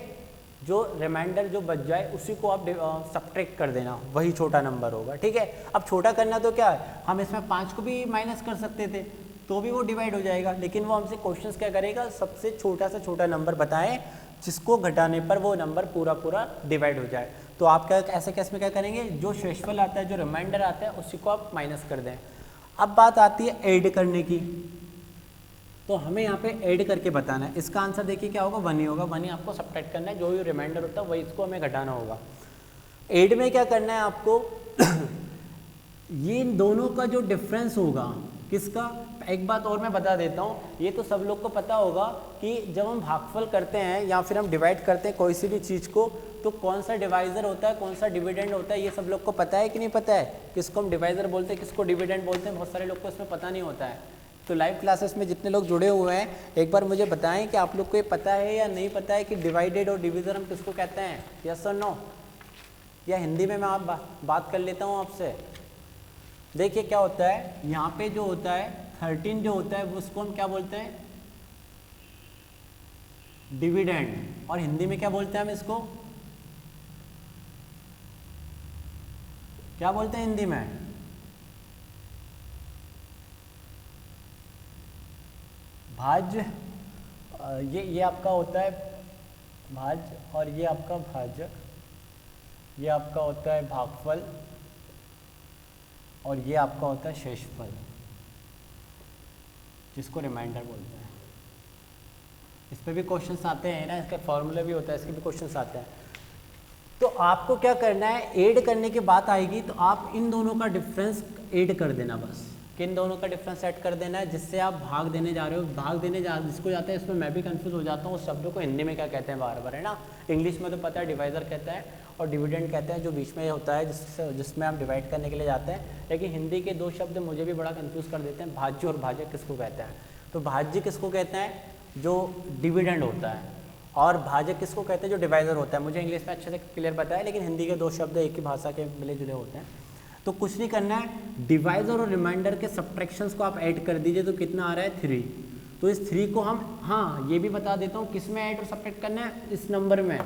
जो रिमाइंडर जो बच जाए उसी को आप सब्ट्रैक्ट कर देना, वही छोटा नंबर होगा। ठीक है, अब छोटा करना तो क्या है, हम इसमें 5 को भी माइनस कर सकते थे तो भी वो डिवाइड हो जाएगा, लेकिन वो हमसे क्वेश्चंस क्या करेगा, सबसे छोटा से छोटा नंबर बताएं जिसको घटाने पर वो नंबर पूरा डिवाइड हो जाए। तो आप क्या ऐसे केस में क्या करेंगे, जो शेषफल आता है, जो रिमाइंडर आता है उसी को आप माइनस कर दें। अब बात आती है ऐड करने की, तो हमें यहाँ पे ऐड करके बताना है। इसका आंसर देखिए क्या होगा, 1 ही होगा। 1 ही आपको सब्ट्रैक्ट करना है, जो भी रिमाइंडर होता है वही इसको हमें घटाना होगा। ऐड में क्या करना है आपको ये इन दोनों का जो डिफरेंस होगा, किसका, एक बात और मैं बता देता हूँ, ये तो सब लोग को पता होगा कि जब हम भागफल करते हैं या फिर हम डिवाइड करते हैं कोई सी भी चीज़ को, तो कौन सा डिवाइज़र होता है, कौन सा डिविडेंड होता है, ये सब लोग को पता है कि नहीं पता है। किसको हम डिवाइज़र बोलते हैं, किसको डिविडेंड बोलते हैं, बहुत सारे लोग को इसमें पता नहीं होता है। तो लाइव क्लासेस में जितने लोग जुड़े हुए हैं, एक बार मुझे बताएं कि आप लोग को ये पता है या नहीं पता है कि डिवाइडेड और डिविज़र हम किसको कहते हैं, यस और नो, या हिंदी में मैं आप बात कर लेता हूँ आपसे। देखिए क्या होता है, यहाँ पे जो होता है 13 जो होता है वो उसको हम क्या बोलते हैं, डिविडेंड, और हिंदी में क्या बोलते हैं हम इसको, क्या बोलते हैं हिंदी में, भाज्य। ये आपका होता है भाज्य और ये आपका भाजक, ये आपका होता है भागफल और ये आपका होता है शेषफल, जिसको रिमाइंडर बोलते हैं। इस पे भी क्वेश्चंस आते हैं ना, इसका फॉर्मूला भी होता है, इसके भी क्वेश्चंस आते हैं। तो आपको क्या करना है, ऐड करने की बात आएगी तो आप इन दोनों का डिफरेंस ऐड कर देना, बस किन दोनों का डिफरेंस ऐड कर देना है, जिससे आप भाग देने जा रहे हो। भाग देने जिसको जाता है, इसमें मैं भी कंफ्यूज हो जाता हूँ उस शब्द को हिंदी में क्या कहते हैं बार बार, है ना। इंग्लिश में तो पता है डिवाइजर कहता है और डिविडेंड कहते हैं, जो बीच में होता है जिसमें आप डिवाइड करने के लिए जाते हैं। लेकिन हिंदी के 2 शब्द मुझे भी बड़ा कंफ्यूज कर देते हैं, भाज्य और भाजक किसको कहते हैं। तो भाज्य किसको कहते हैं, जो डिविडेंड होता है, और भाजक किसको कहते हैं, जो डिवाइजर होता है। मुझे इंग्लिश में अच्छे से क्लियर पता है, लेकिन हिंदी के 2 शब्द एक ही भाषा के मिले जुले होते हैं। तो कुछ नहीं करना है, डिवाइजर और रिमाइंडर के सब्ट्रैक्शंस को आप ऐड कर दीजिए, तो कितना आ रहा है 3। तो इस 3 को हम, हाँ ये भी बता देता हूँ किस में ऐड और सब्ट्रैक्ट करना है, इस नंबर में।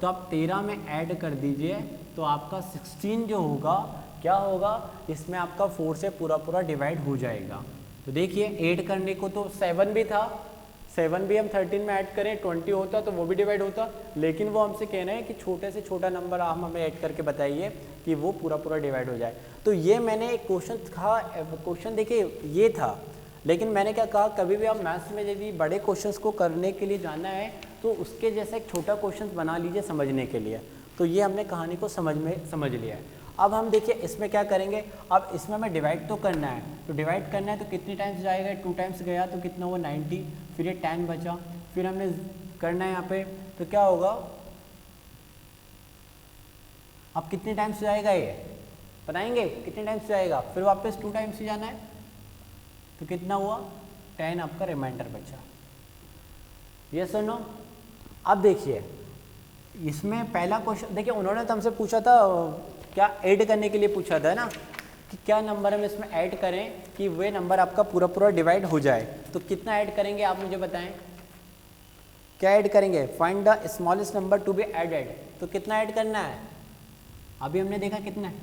तो आप 13 में ऐड कर दीजिए, तो आपका 16 जो होगा क्या होगा, इसमें आपका 4 से पूरा डिवाइड हो जाएगा। तो देखिए ऐड करने को तो 7 भी था, 7 भी हम 13 में ऐड करें 20 होता तो वो भी डिवाइड होता, लेकिन वो हमसे कह रहे हैं कि छोटे से छोटा नंबर आप हमें ऐड करके बताइए कि वो पूरा डिवाइड हो जाए। तो ये मैंने एक क्वेश्चन देखिए ये था, लेकिन मैंने क्या कहा, कभी भी आप मैथ्स में यदि बड़े क्वेश्चंस को करने के लिए जाना है तो उसके जैसा एक छोटा क्वेश्चन बना लीजिए समझने के लिए। तो ये हमने कहानी को समझ लिया है। अब हम देखिए इसमें क्या करेंगे, अब इसमें हमें डिवाइड तो करना है, तो डिवाइड करना है तो कितनी टाइम्स जाएगा, 2 टाइम्स गया तो कितना हुआ 90, फिर ये 10 बचा, फिर हमने करना है यहाँ पे, तो क्या होगा, अब कितने टाइम्स जाएगा ये बताएंगे, कितने टाइम्स जाएगा, फिर वापस 2 टाइम्स ही जाना है, तो कितना हुआ 10 आपका रिमाइंडर बचा। ये सुनो, अब देखिए इसमें पहला क्वेश्चन देखिए, उन्होंने तो हमसे पूछा था क्या ऐड करने के लिए पूछा था ना, कि क्या नंबर हम इसमें ऐड करें कि वे नंबर आपका पूरा डिवाइड हो जाए। तो कितना ऐड करेंगे आप मुझे बताएं, क्या ऐड करेंगे, find the smallest number to be added. तो कितना ऐड करना है, अभी हमने देखा कितना है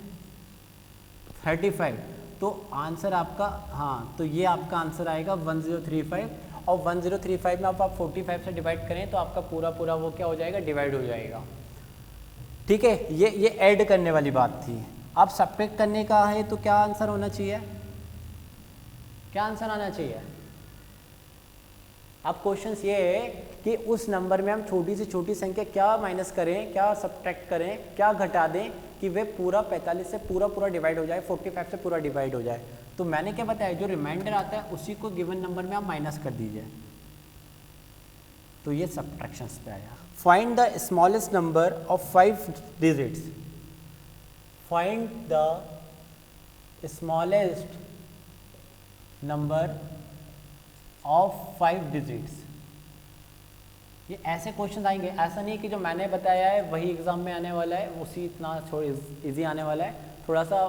35। तो आंसर आपका, हाँ तो ये आपका आंसर आएगा 1035, और 1035 में आप 45 से डिवाइड करें तो आपका पूरा वो क्या हो जाएगा, डिवाइड हो जाएगा। ठीक है, ये ऐड करने वाली बात थी। अब सब्ट्रैक्ट करने का है तो क्या आंसर होना चाहिए, क्या आंसर आना चाहिए। अब क्वेश्चन ये है कि उस नंबर में हम छोटी से छोटी संख्या क्या माइनस करें, क्या सब्ट्रैक्ट करें, क्या घटा दें कि वे पूरा 45 से पूरा डिवाइड हो जाए, 45 से पूरा डिवाइड हो जाए। तो मैंने क्या बताया, जो रिमाइंडर आता है उसी को गिवन नंबर में आप माइनस कर दीजिए, तो ये सब्ट्रैक्शंस पे आया। Find the smallest number of 5 digits, find the smallest number of 5 digits. ये ऐसे क्वेश्चन आएंगे, ऐसा नहीं कि जो मैंने बताया है वही एग्जाम में आने वाला है, उसी इतना इजी आने वाला है, थोड़ा सा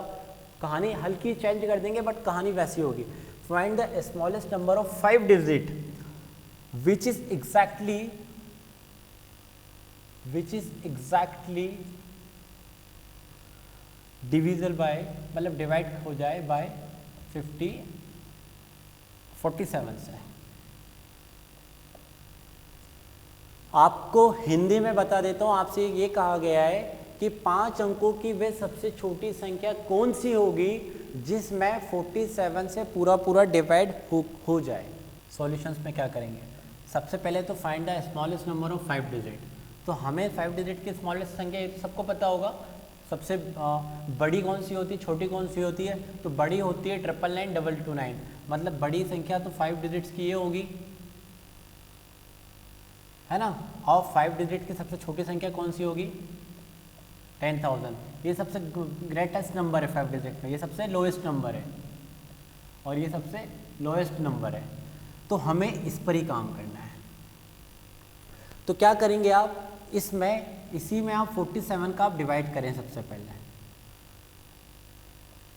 कहानी हल्की चेंज कर देंगे बट कहानी वैसी होगी। Find the smallest number of 5 digit which is exactly divisible by, मतलब डिवाइड हो जाए बाय 47 से। आपको हिंदी में बता देता हूं, आपसे ये कहा गया है कि 5 अंकों की वे सबसे छोटी संख्या कौन सी होगी जिसमें 47 से पूरा डिवाइड हो जाए। सॉल्यूशंस में क्या करेंगे, सबसे पहले तो find the smallest number of 5 digit. तो हमें 5 डिजिट की स्मॉलेस्ट संख्या ये तो सबको पता होगा, सबसे बड़ी कौन सी होती है, छोटी कौन सी होती है, तो बड़ी होती है 99929, मतलब बड़ी संख्या तो 5 डिजिट्स की ये होगी, है ना। और 5 डिजिट की सबसे छोटी संख्या कौन सी होगी, 10,000। ये सबसे ग्रेटेस्ट नंबर है 5 डिजिट में, ये सबसे लोएस्ट नंबर है और ये सबसे लोएस्ट नंबर है। तो हमें इस पर ही काम करना है। तो क्या करेंगे आप, इसी में आप 47 का आप डिवाइड करें। सबसे पहले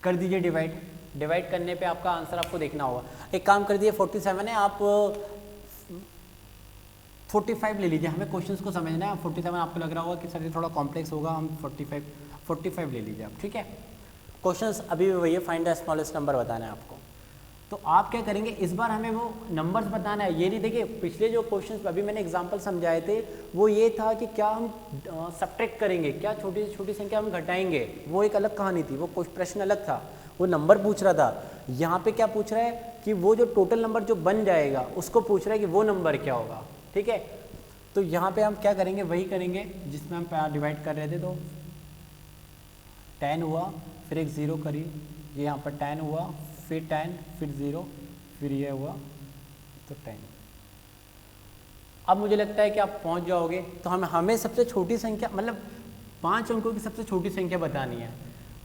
कर दीजिए डिवाइड करने पे आपका आंसर आपको देखना होगा। एक काम कर दीजिए, 47 है, आप 45 ले लीजिए, हमें क्वेश्चंस को समझना है। 47 आपको लग रहा होगा कि सर ये थोड़ा कॉम्प्लेक्स होगा, हम 45 ले लीजिए आप, ठीक है। क्वेश्चंस अभी भी वही है, फाइंड द स्मॉलेस्ट नंबर बताना है आपको। तो आप क्या करेंगे, इस बार हमें वो नंबर्स बताना है। ये नहीं, देखिए पिछले जो क्वेश्चंस अभी मैंने एग्जांपल समझाए थे वो ये था कि क्या हम सब्ट्रैक्ट करेंगे, क्या छोटी से छोटी संख्या हम घटाएंगे, वो एक अलग कहानी थी, वो प्रश्न अलग था, वो नंबर पूछ रहा था। यहाँ पे क्या पूछ रहा है कि वो जो टोटल नंबर जो बन जाएगा उसको पूछ रहा है कि वो नंबर क्या होगा, ठीक है। तो यहाँ पे हम क्या करेंगे, वही करेंगे जिसमें हम डिवाइड कर रहे थे। तो 10 हुआ, फिर एक 0 करी, ये यहाँ पर 10 हुआ, फिर 10, फिर 0, फिर ये हुआ तो 10। अब मुझे लगता है कि आप पहुंच जाओगे। तो हमें सबसे छोटी संख्या, मतलब 5 अंकों की सबसे छोटी संख्या बतानी है।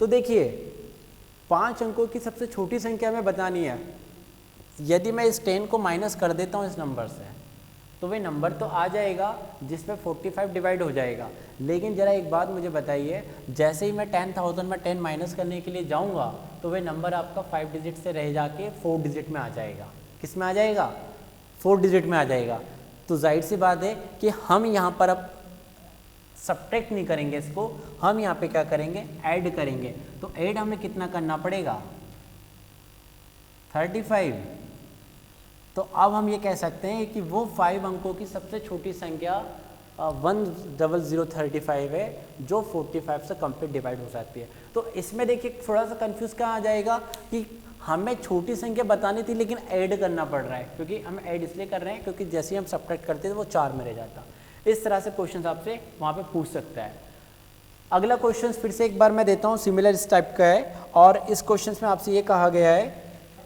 तो देखिए 5 अंकों की सबसे छोटी संख्या हमें बतानी है। यदि मैं इस 10 को माइनस कर देता हूँ इस नंबर से, तो वह नंबर तो आ जाएगा जिसमें 45 डिवाइड हो जाएगा। लेकिन ज़रा एक बात मुझे बताइए, जैसे ही मैं 10,000 में 10 माइनस करने के लिए जाऊंगा तो वह नंबर आपका 5 डिजिट से रह जाके 4 डिजिट में आ जाएगा। किस में आ जाएगा, 4 डिजिट में आ जाएगा। तो जाहिर सी बात है कि हम यहाँ पर अब सब्ट्रैक्ट नहीं करेंगे इसको, हम यहाँ पे क्या करेंगे, ऐड करेंगे। तो ऐड हमें कितना करना पड़ेगा, 35। तो अब हम ये कह सकते हैं कि वो 5 अंकों की सबसे छोटी संख्या 10035 है जो 45 से कंप्लीट डिवाइड हो सकती है। तो इसमें देखिए थोड़ा सा कंफ्यूज कहाँ आ जाएगा कि हमें छोटी संख्या बतानी थी लेकिन ऐड करना पड़ रहा है, क्योंकि हम ऐड इसलिए कर रहे हैं क्योंकि जैसे ही हम सब्ट्रैक्ट करते थे वो 4 में रह जाता। इस तरह से क्वेश्चन आपसे वहाँ पे पूछ सकता है। अगला क्वेश्चन फिर से एक बार मैं देता हूँ, सिमिलर इस टाइप का है। और इस क्वेश्चन में आपसे ये कहा गया है,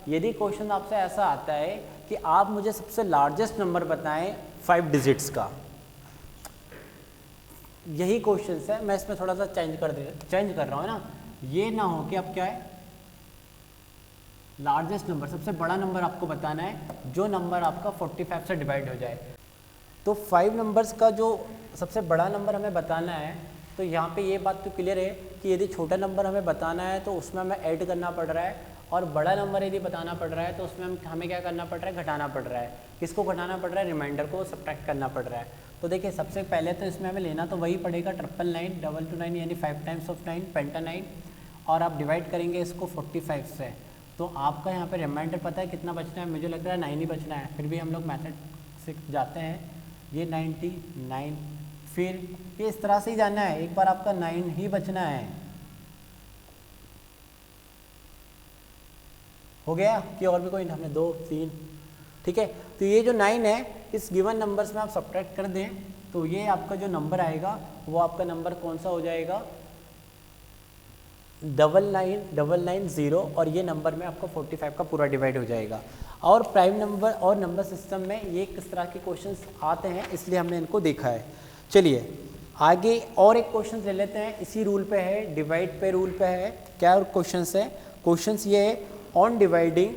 यदि क्वेश्चन आपसे ऐसा आता है कि आप मुझे सबसे लार्जेस्ट नंबर बताएं 5 डिजिट्स का, यही क्वेश्चन है। मैं इसमें थोड़ा सा चेंज कर रहा हूँ ना, ये ना हो कि अब क्या है, लार्जेस्ट नंबर, सबसे बड़ा नंबर आपको बताना है जो नंबर आपका 45 से डिवाइड हो जाए। तो 5 नंबर्स का जो सबसे बड़ा नंबर हमें बताना है, तो यहाँ पे ये बात तो क्लियर है कि यदि छोटा नंबर हमें बताना है तो उसमें हमें ऐड करना पड़ रहा है, और बड़ा नंबर यदि बताना पड़ रहा है तो उसमें हमें क्या करना पड़ रहा है, घटाना पड़ रहा है। किसको घटाना पड़ रहा है, रिमाइंडर को सब्ट्रैक्ट करना पड़ रहा है। तो देखिए सबसे पहले तो इसमें हमें लेना तो वही पड़ेगा 999, 229 यानी 5 टाइम्स ऑफ 9, पेंटा 9, और आप डिवाइड करेंगे इसको 45 से। तो आपका यहाँ पे रिमाइंडर पता है कितना बचना है, मुझे लग रहा है 9 ही बचना है, फिर भी हम लोग मैथड से जाते हैं। ये 99, फिर ये इस तरह से ही जाना है, एक बार आपका 9 ही बचना है। हो गया कि और भी कोई, हमने 2, 3, ठीक है। तो ये जो 9 है इस गिवन नंबर्स में आप सब्ट्रैक्ट कर दें तो ये आपका जो नंबर आएगा वो आपका नंबर कौन सा हो जाएगा, 9990, और ये नंबर में आपका 45 का पूरा डिवाइड हो जाएगा। और प्राइम नंबर और नंबर सिस्टम में ये किस तरह के क्वेश्चंस आते हैं इसलिए हमने इनको देखा है। चलिए आगे और एक क्वेश्चन ले लेते हैं, इसी रूल पे है, डिवाइड पे रूल पे है। क्या क्वेश्चंस है, क्वेश्चंस ये है ऑन डिवाइडिंग,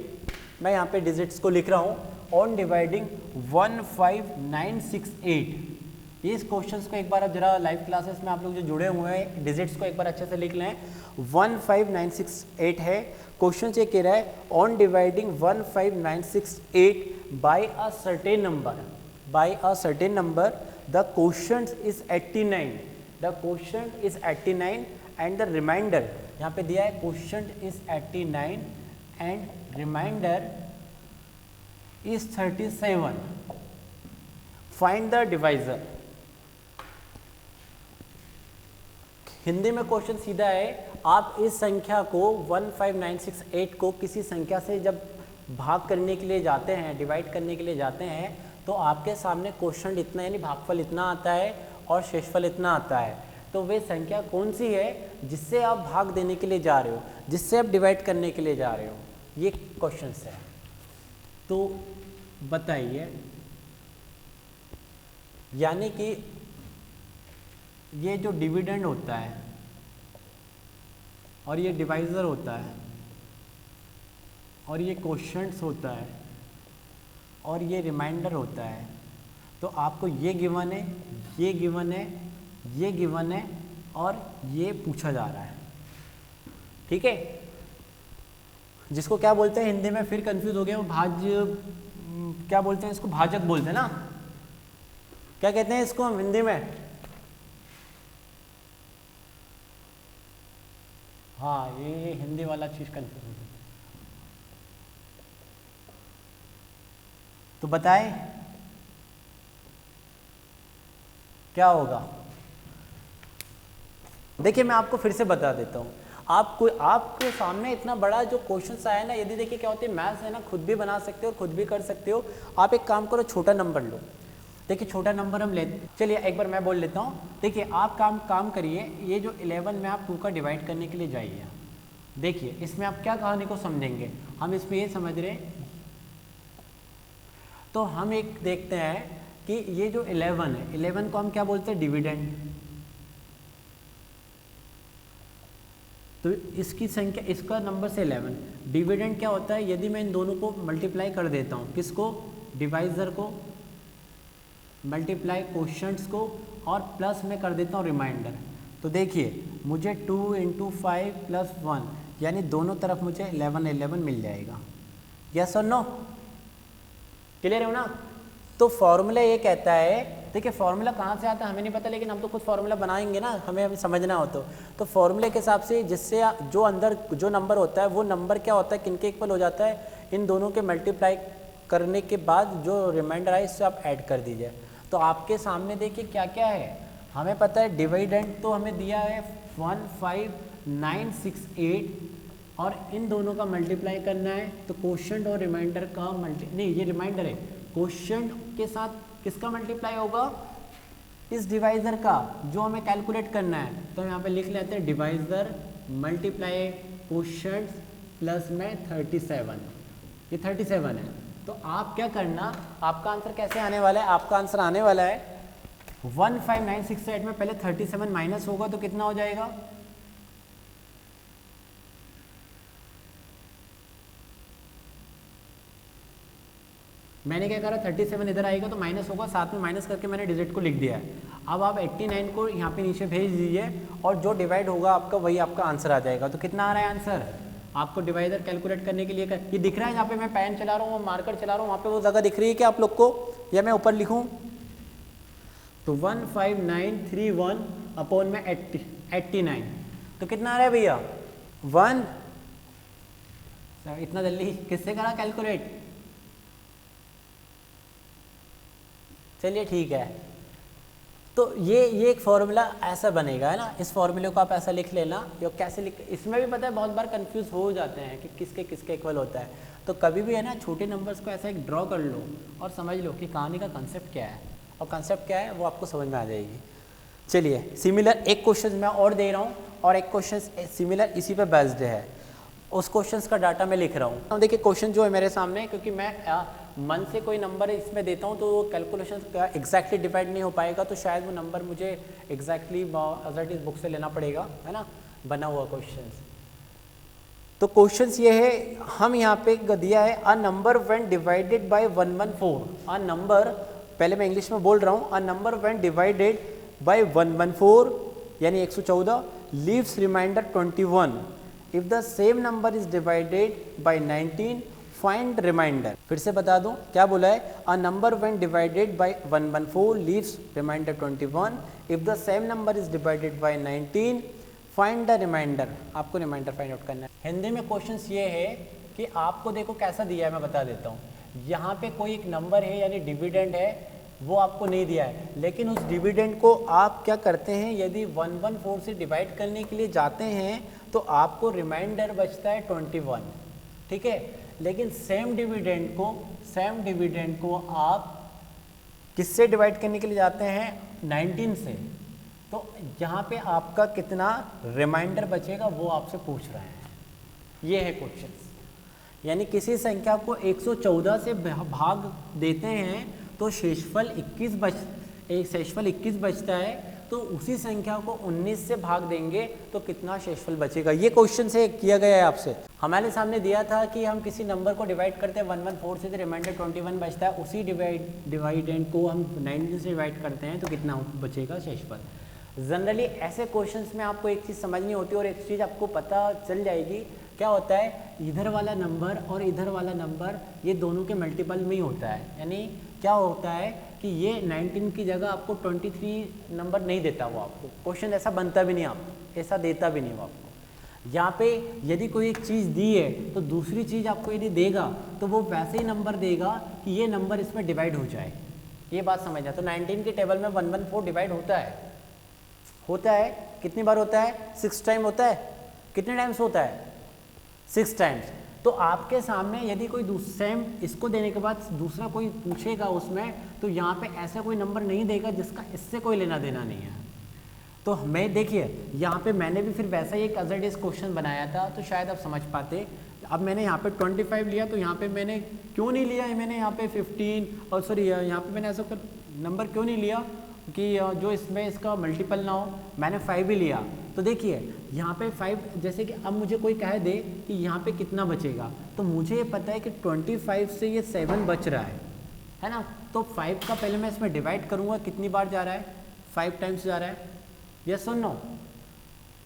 मैं यहाँ पे डिजिट्स को लिख रहा हूँ, ऑन डिवाइडिंग 15968। इस क्वेश्चंस को एक बार आप जरा लाइव क्लासेस में आप लोग जो जुड़े हुए हैं डिजिट्स को एक बार अच्छे से लिख लें। 15968 है क्वेश्चन। ये कह रहा है on dividing 15968 by a certain number the quotient is 89 and the remainder, यहाँ पे दिया है quotient is 89 and remainder is 37, find the divisor. Hindi में क्वेश्चन सीधा है, आप इस संख्या को 15968 को किसी संख्या से जब भाग करने के लिए जाते हैं, डिवाइड करने के लिए जाते हैं, तो आपके सामने क्वोशंट इतना यानी भागफल इतना आता है और शेषफल इतना आता है। तो वे संख्या कौन सी है जिससे आप भाग देने के लिए जा रहे हो, जिससे आप डिवाइड करने के लिए जा रहे हो, ये क्वेश्चन है। तो बताइए, यानी कि ये जो डिविडेंड होता है और ये डिवाइजर होता है और ये क्वोशंट्स होता है और ये रिमाइंडर होता है, तो आपको ये गिवन है, ये गिवन है, ये गिवन है और ये पूछा जा रहा है। ठीक है, जिसको क्या बोलते हैं हिंदी में, फिर कंफ्यूज हो गया वो, क्या बोलते हैं इसको, भाजक बोलते हैं ना, क्या कहते हैं इसको हम हिंदी में? हाँ, ये हिंदी वाला चीज कंफ्यूज हो गया। तो बताएं क्या होगा? देखिए मैं आपको फिर से बता देता हूँ। आपके सामने इतना बड़ा जो क्वेश्चन आया ना, यदि देखिए क्या होती है, मैथ्स है ना, खुद भी बना सकते हो, खुद भी कर सकते हो। आप एक काम करो, छोटा नंबर लो। देखिए छोटा नंबर हम लेते, चलिए एक बार मैं बोल लेता हूँ। देखिए आप काम करिए, ये जो 11 में आप 2 का डिवाइड करने के लिए जाइए। देखिए इसमें आप क्या कहानी को समझेंगे, हम इसमें ये समझ रहे हैं, तो हम एक देखते हैं कि ये जो 11 है, 11 को हम क्या बोलते हैं, डिविडेंड। तो इसकी संख्या, इसका नंबर से 11, डिविडेंड क्या होता है, यदि मैं इन दोनों को मल्टीप्लाई कर देता हूँ, किसको, डिवाइजर को, मल्टीप्लाई क्वोशंट्स को, और प्लस में कर देता हूँ रिमाइंडर। तो देखिए मुझे 2 × 5 + 1 यानी दोनों तरफ मुझे 11 मिल जाएगा। यस और नो, क्लियर हो ना? तो फॉर्मूला ये कहता है, देखिए फॉर्मूला कहाँ से आता है हमें नहीं पता, लेकिन हम तो खुद फॉर्मूला बनाएंगे ना, हमें समझना हो तो फॉर्मूले के हिसाब से जिससे जो अंदर जो नंबर होता है वो नंबर क्या होता है, किनके इक्वल हो जाता है, इन दोनों के मल्टीप्लाई करने के बाद जो रिमाइंडर आए इससे आप ऐड कर दीजिए। तो आपके सामने देखिए क्या क्या है, हमें पता है डिविडेंड तो हमें दिया है 15968 और इन दोनों का मल्टीप्लाई करना है, तो क्वोशंट और रिमाइंडर का नहीं, ये रिमाइंडर है, क्वोशंट के साथ किसका मल्टीप्लाई होगा, इस डिवाइजर का, जो हमें कैलकुलेट करना है। तो यहाँ पे लिख लेते हैं डिवाइजर मल्टीप्लाई क्वोशंट प्लस में 37, ये 37 है। तो आप क्या करना, आपका आंसर कैसे आने वाला है, आपका आंसर आने वाला है 15968 में पहले 37 माइनस होगा तो कितना हो जाएगा, मैंने क्या करा, 37 इधर आएगा तो माइनस होगा, साथ में माइनस करके मैंने डिजिट को लिख दिया है। अब आप 89 को यहाँ पे नीचे भेज दीजिए और जो डिवाइड होगा आपका वही आपका आंसर आ जाएगा। तो कितना आ रहा है आंसर आपको डिवाइडर कैलकुलेट करने के लिए ये दिख रहा है, जहाँ पे मैं पेन चला रहा हूँ, मार्कर चला रहा हूँ, वहाँ पे वो जगह दिख रही है क्या आप लोग को, या मैं ऊपर लिखूँ? तो 15931 अपॉन में 89, तो कितना आ रहा है भैया 1। इतना जल्दी किससे करा कैलकुलेट? चलिए ठीक है, तो ये एक फॉर्मूला ऐसा बनेगा है ना, इस फॉर्मूले को आप ऐसा लिख लेना। या कैसे लिख, इसमें भी पता है बहुत बार कंफ्यूज हो जाते हैं कि किसके इक्वल होता है। तो कभी भी है ना छोटे नंबर्स को ऐसा एक ड्रॉ कर लो और समझ लो कि कहानी का कंसेप्ट क्या है, और कंसेप्ट क्या है वो आपको समझ में आ जाएगी। चलिए सिमिलर एक क्वेश्चन मैं और दे रहा हूँ और एक क्वेश्चन सिमिलर इसी पे बेस्ड है, उस क्वेश्चंस का डाटा मैं लिख रहा हूँ। देखिए क्वेश्चन जो है मेरे सामने, क्योंकि मैं मन से कोई नंबर इसमें देता हूँ तो वो कैलकुलेशन एग्जैक्टली डिवाइड नहीं हो पाएगा, तो शायद वो नंबर मुझे exactly as it is book से लेना पड़ेगा, है ना, बना हुआ क्वेश्चन। तो क्वेश्चंस ये है, हम यहाँ पे दिया है a number when divided by 114, a number, पहले मैं इंग्लिश में बोल रहा हूँ, a number when divided by 114 यानी 114 leaves remainder 21, if the same number is divided by 19 find remainder. फिर से बता दूं क्या बोला है, a number when divided by 114 leaves remainder 21, if the same number is divided by 19 find the remainder. आपको रिमाइंडर फाइंड आउट करना है। हिंदी में क्वेश्चंस ये है कि आपको देखो कैसा दिया है, मैं बता देता हूँ। यहाँ पे कोई एक नंबर है यानी डिविडेंड है, वो आपको नहीं दिया है, लेकिन उस डिविडेंड को आप क्या करते हैं, यदि 114 से डिवाइड करने के लिए जाते हैं तो आपको रिमाइंडर बचता है 21, ठीक है। लेकिन सेम डिविडेंड को आप किससे डिवाइड करने के लिए जाते हैं, 19 से, तो यहाँ पे आपका कितना रिमाइंडर बचेगा वो आपसे पूछ रहे हैं। ये है क्वेश्चन। यानी किसी संख्या को 114 से भाग देते हैं तो शेषफल 21 बचता है, तो उसी संख्या को 19 से भाग देंगे तो कितना शेषफल बचेगा। ये क्वेश्चन से किया गया है आपसे। हमारे सामने दिया था कि हम किसी नंबर को डिवाइड करते हैं 114 से तो रिमाइंडर 21 बचता है, उसी डिवाइडेंड को हम 19 से डिवाइड करते हैं तो कितना बचेगा शेषफल। जनरली ऐसे क्वेश्चंस में आपको एक चीज़ समझनी होती है और एक चीज़ आपको पता चल जाएगी। क्या होता है, इधर वाला नंबर और इधर वाला नंबर ये दोनों के मल्टीपल में ही होता है। यानी क्या होता है कि ये 19 की जगह आपको 23 नंबर नहीं देता, वो आपको क्वेश्चन ऐसा बनता भी नहीं, आपको ऐसा देता भी नहीं वो आपको। यहाँ पे यदि कोई एक चीज़ दी है तो दूसरी चीज़ आपको यदि देगा तो वो वैसे ही नंबर देगा कि ये नंबर इसमें डिवाइड हो जाए। ये बात समझना। तो 19 के टेबल में 114 डिवाइड होता है। कितनी बार होता है, 6 टाइम होता है। कितने टाइम्स होता है, 6 टाइम्स। तो आपके सामने यदि कोई सेम इसको देने के बाद दूसरा कोई पूछेगा उसमें, तो यहाँ पे ऐसा कोई नंबर नहीं देगा जिसका इससे कोई लेना देना नहीं है। तो मैं देखिए यहाँ पे मैंने भी फिर वैसा ही एक अजरडेस क्वेश्चन बनाया था, तो शायद आप समझ पाते। अब मैंने यहाँ पे 25 लिया, तो यहाँ पे मैंने क्यों नहीं लिया, मैंने यहाँ पे 15 और सॉरी यहाँ पे मैंने ऐसा नंबर क्यों नहीं लिया कि जो इसमें इसका मल्टीपल ना हो, मैंने 5 ही लिया। तो देखिए यहाँ पे 5, जैसे कि अब मुझे कोई कह दे कि यहाँ पे कितना बचेगा, तो मुझे ये पता है कि 25 से ये 7 बच रहा है ना। तो 5 का पहले मैं इसमें डिवाइड करूँगा, कितनी बार जा रहा है, 5 टाइम्स जा रहा है, यस और नो,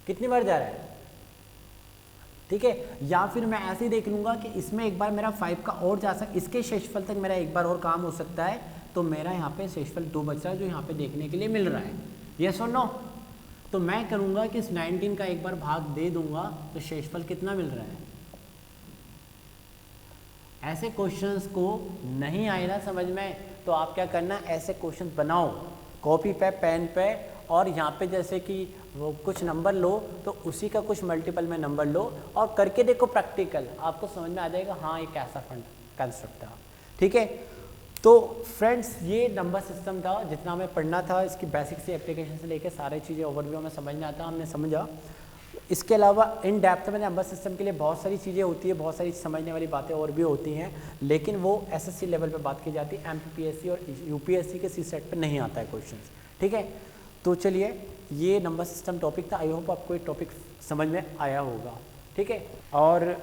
कितनी बार जा रहा है, ठीक है। या फिर मैं ऐसे ही देख लूँगा कि इसमें एक बार मेरा 5 का और जा सकता, इसके शेषफल तक मेरा एक बार और काम हो सकता है, तो मेरा यहाँ पे शेषफल 2 बच रहा है जो यहाँ पे देखने के लिए मिल रहा है, यस और नो। तो मैं करूँगा कि इस 19 का एक बार भाग दे दूंगा तो शेषफल कितना मिल रहा है। ऐसे क्वेश्चंस को नहीं आए ना समझ में, तो आप क्या करना, ऐसे क्वेश्चंस बनाओ कॉपी पे, पेन पे, और यहाँ पे जैसे कि वो कुछ नंबर लो तो उसी का कुछ मल्टीपल में नंबर लो और करके देखो प्रैक्टिकल, आपको समझ में आ जाएगा हाँ ये कैसा कंस्ट्रक्ट था, ठीक है। तो फ्रेंड्स ये नंबर सिस्टम था जितना हमें पढ़ना था, इसकी बेसिक से एप्लीकेशन से लेकर सारी चीज़ें ओवरव्यू में समझना था, हमने समझा। इसके अलावा इन डेप्थ में नंबर सिस्टम के लिए बहुत सारी चीज़ें होती है, बहुत सारी समझने वाली बातें और भी होती हैं, लेकिन वो एसएससी लेवल पे बात की जाती है, एमपीपीएससी और यूपीएससी के सीसेट पे नहीं आता है क्वेश्चन, ठीक है। तो चलिए ये नंबर सिस्टम टॉपिक था, आई होप आपको ये टॉपिक समझ में आया होगा, ठीक है। और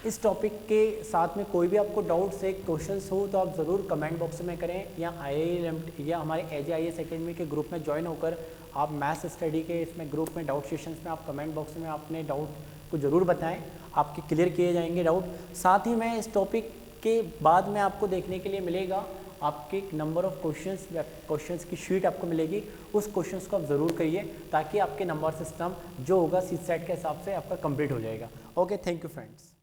इस टॉपिक के साथ में कोई भी आपको डाउट्स है, क्वेश्चंस हो तो आप ज़रूर कमेंट बॉक्स में करें, या IIMT या हमारे AJIS एकेडमी के ग्रुप में ज्वाइन होकर आप मैथ्स स्टडी के इसमें ग्रुप में डाउट सेशंस में आप कमेंट बॉक्स में अपने डाउट को ज़रूर बताएं, आपके क्लियर किए जाएंगे डाउट। साथ ही मैं इस टॉपिक के बाद में आपको देखने के लिए मिलेगा आपके नंबर ऑफ क्वेश्चंस की शीट आपको मिलेगी, उस क्वेश्चंस को आप ज़रूर करिए ताकि आपके नंबर सिस्टम जो होगा सीसेट के हिसाब से आपका कंप्लीट हो जाएगा। Okay, thank you friends.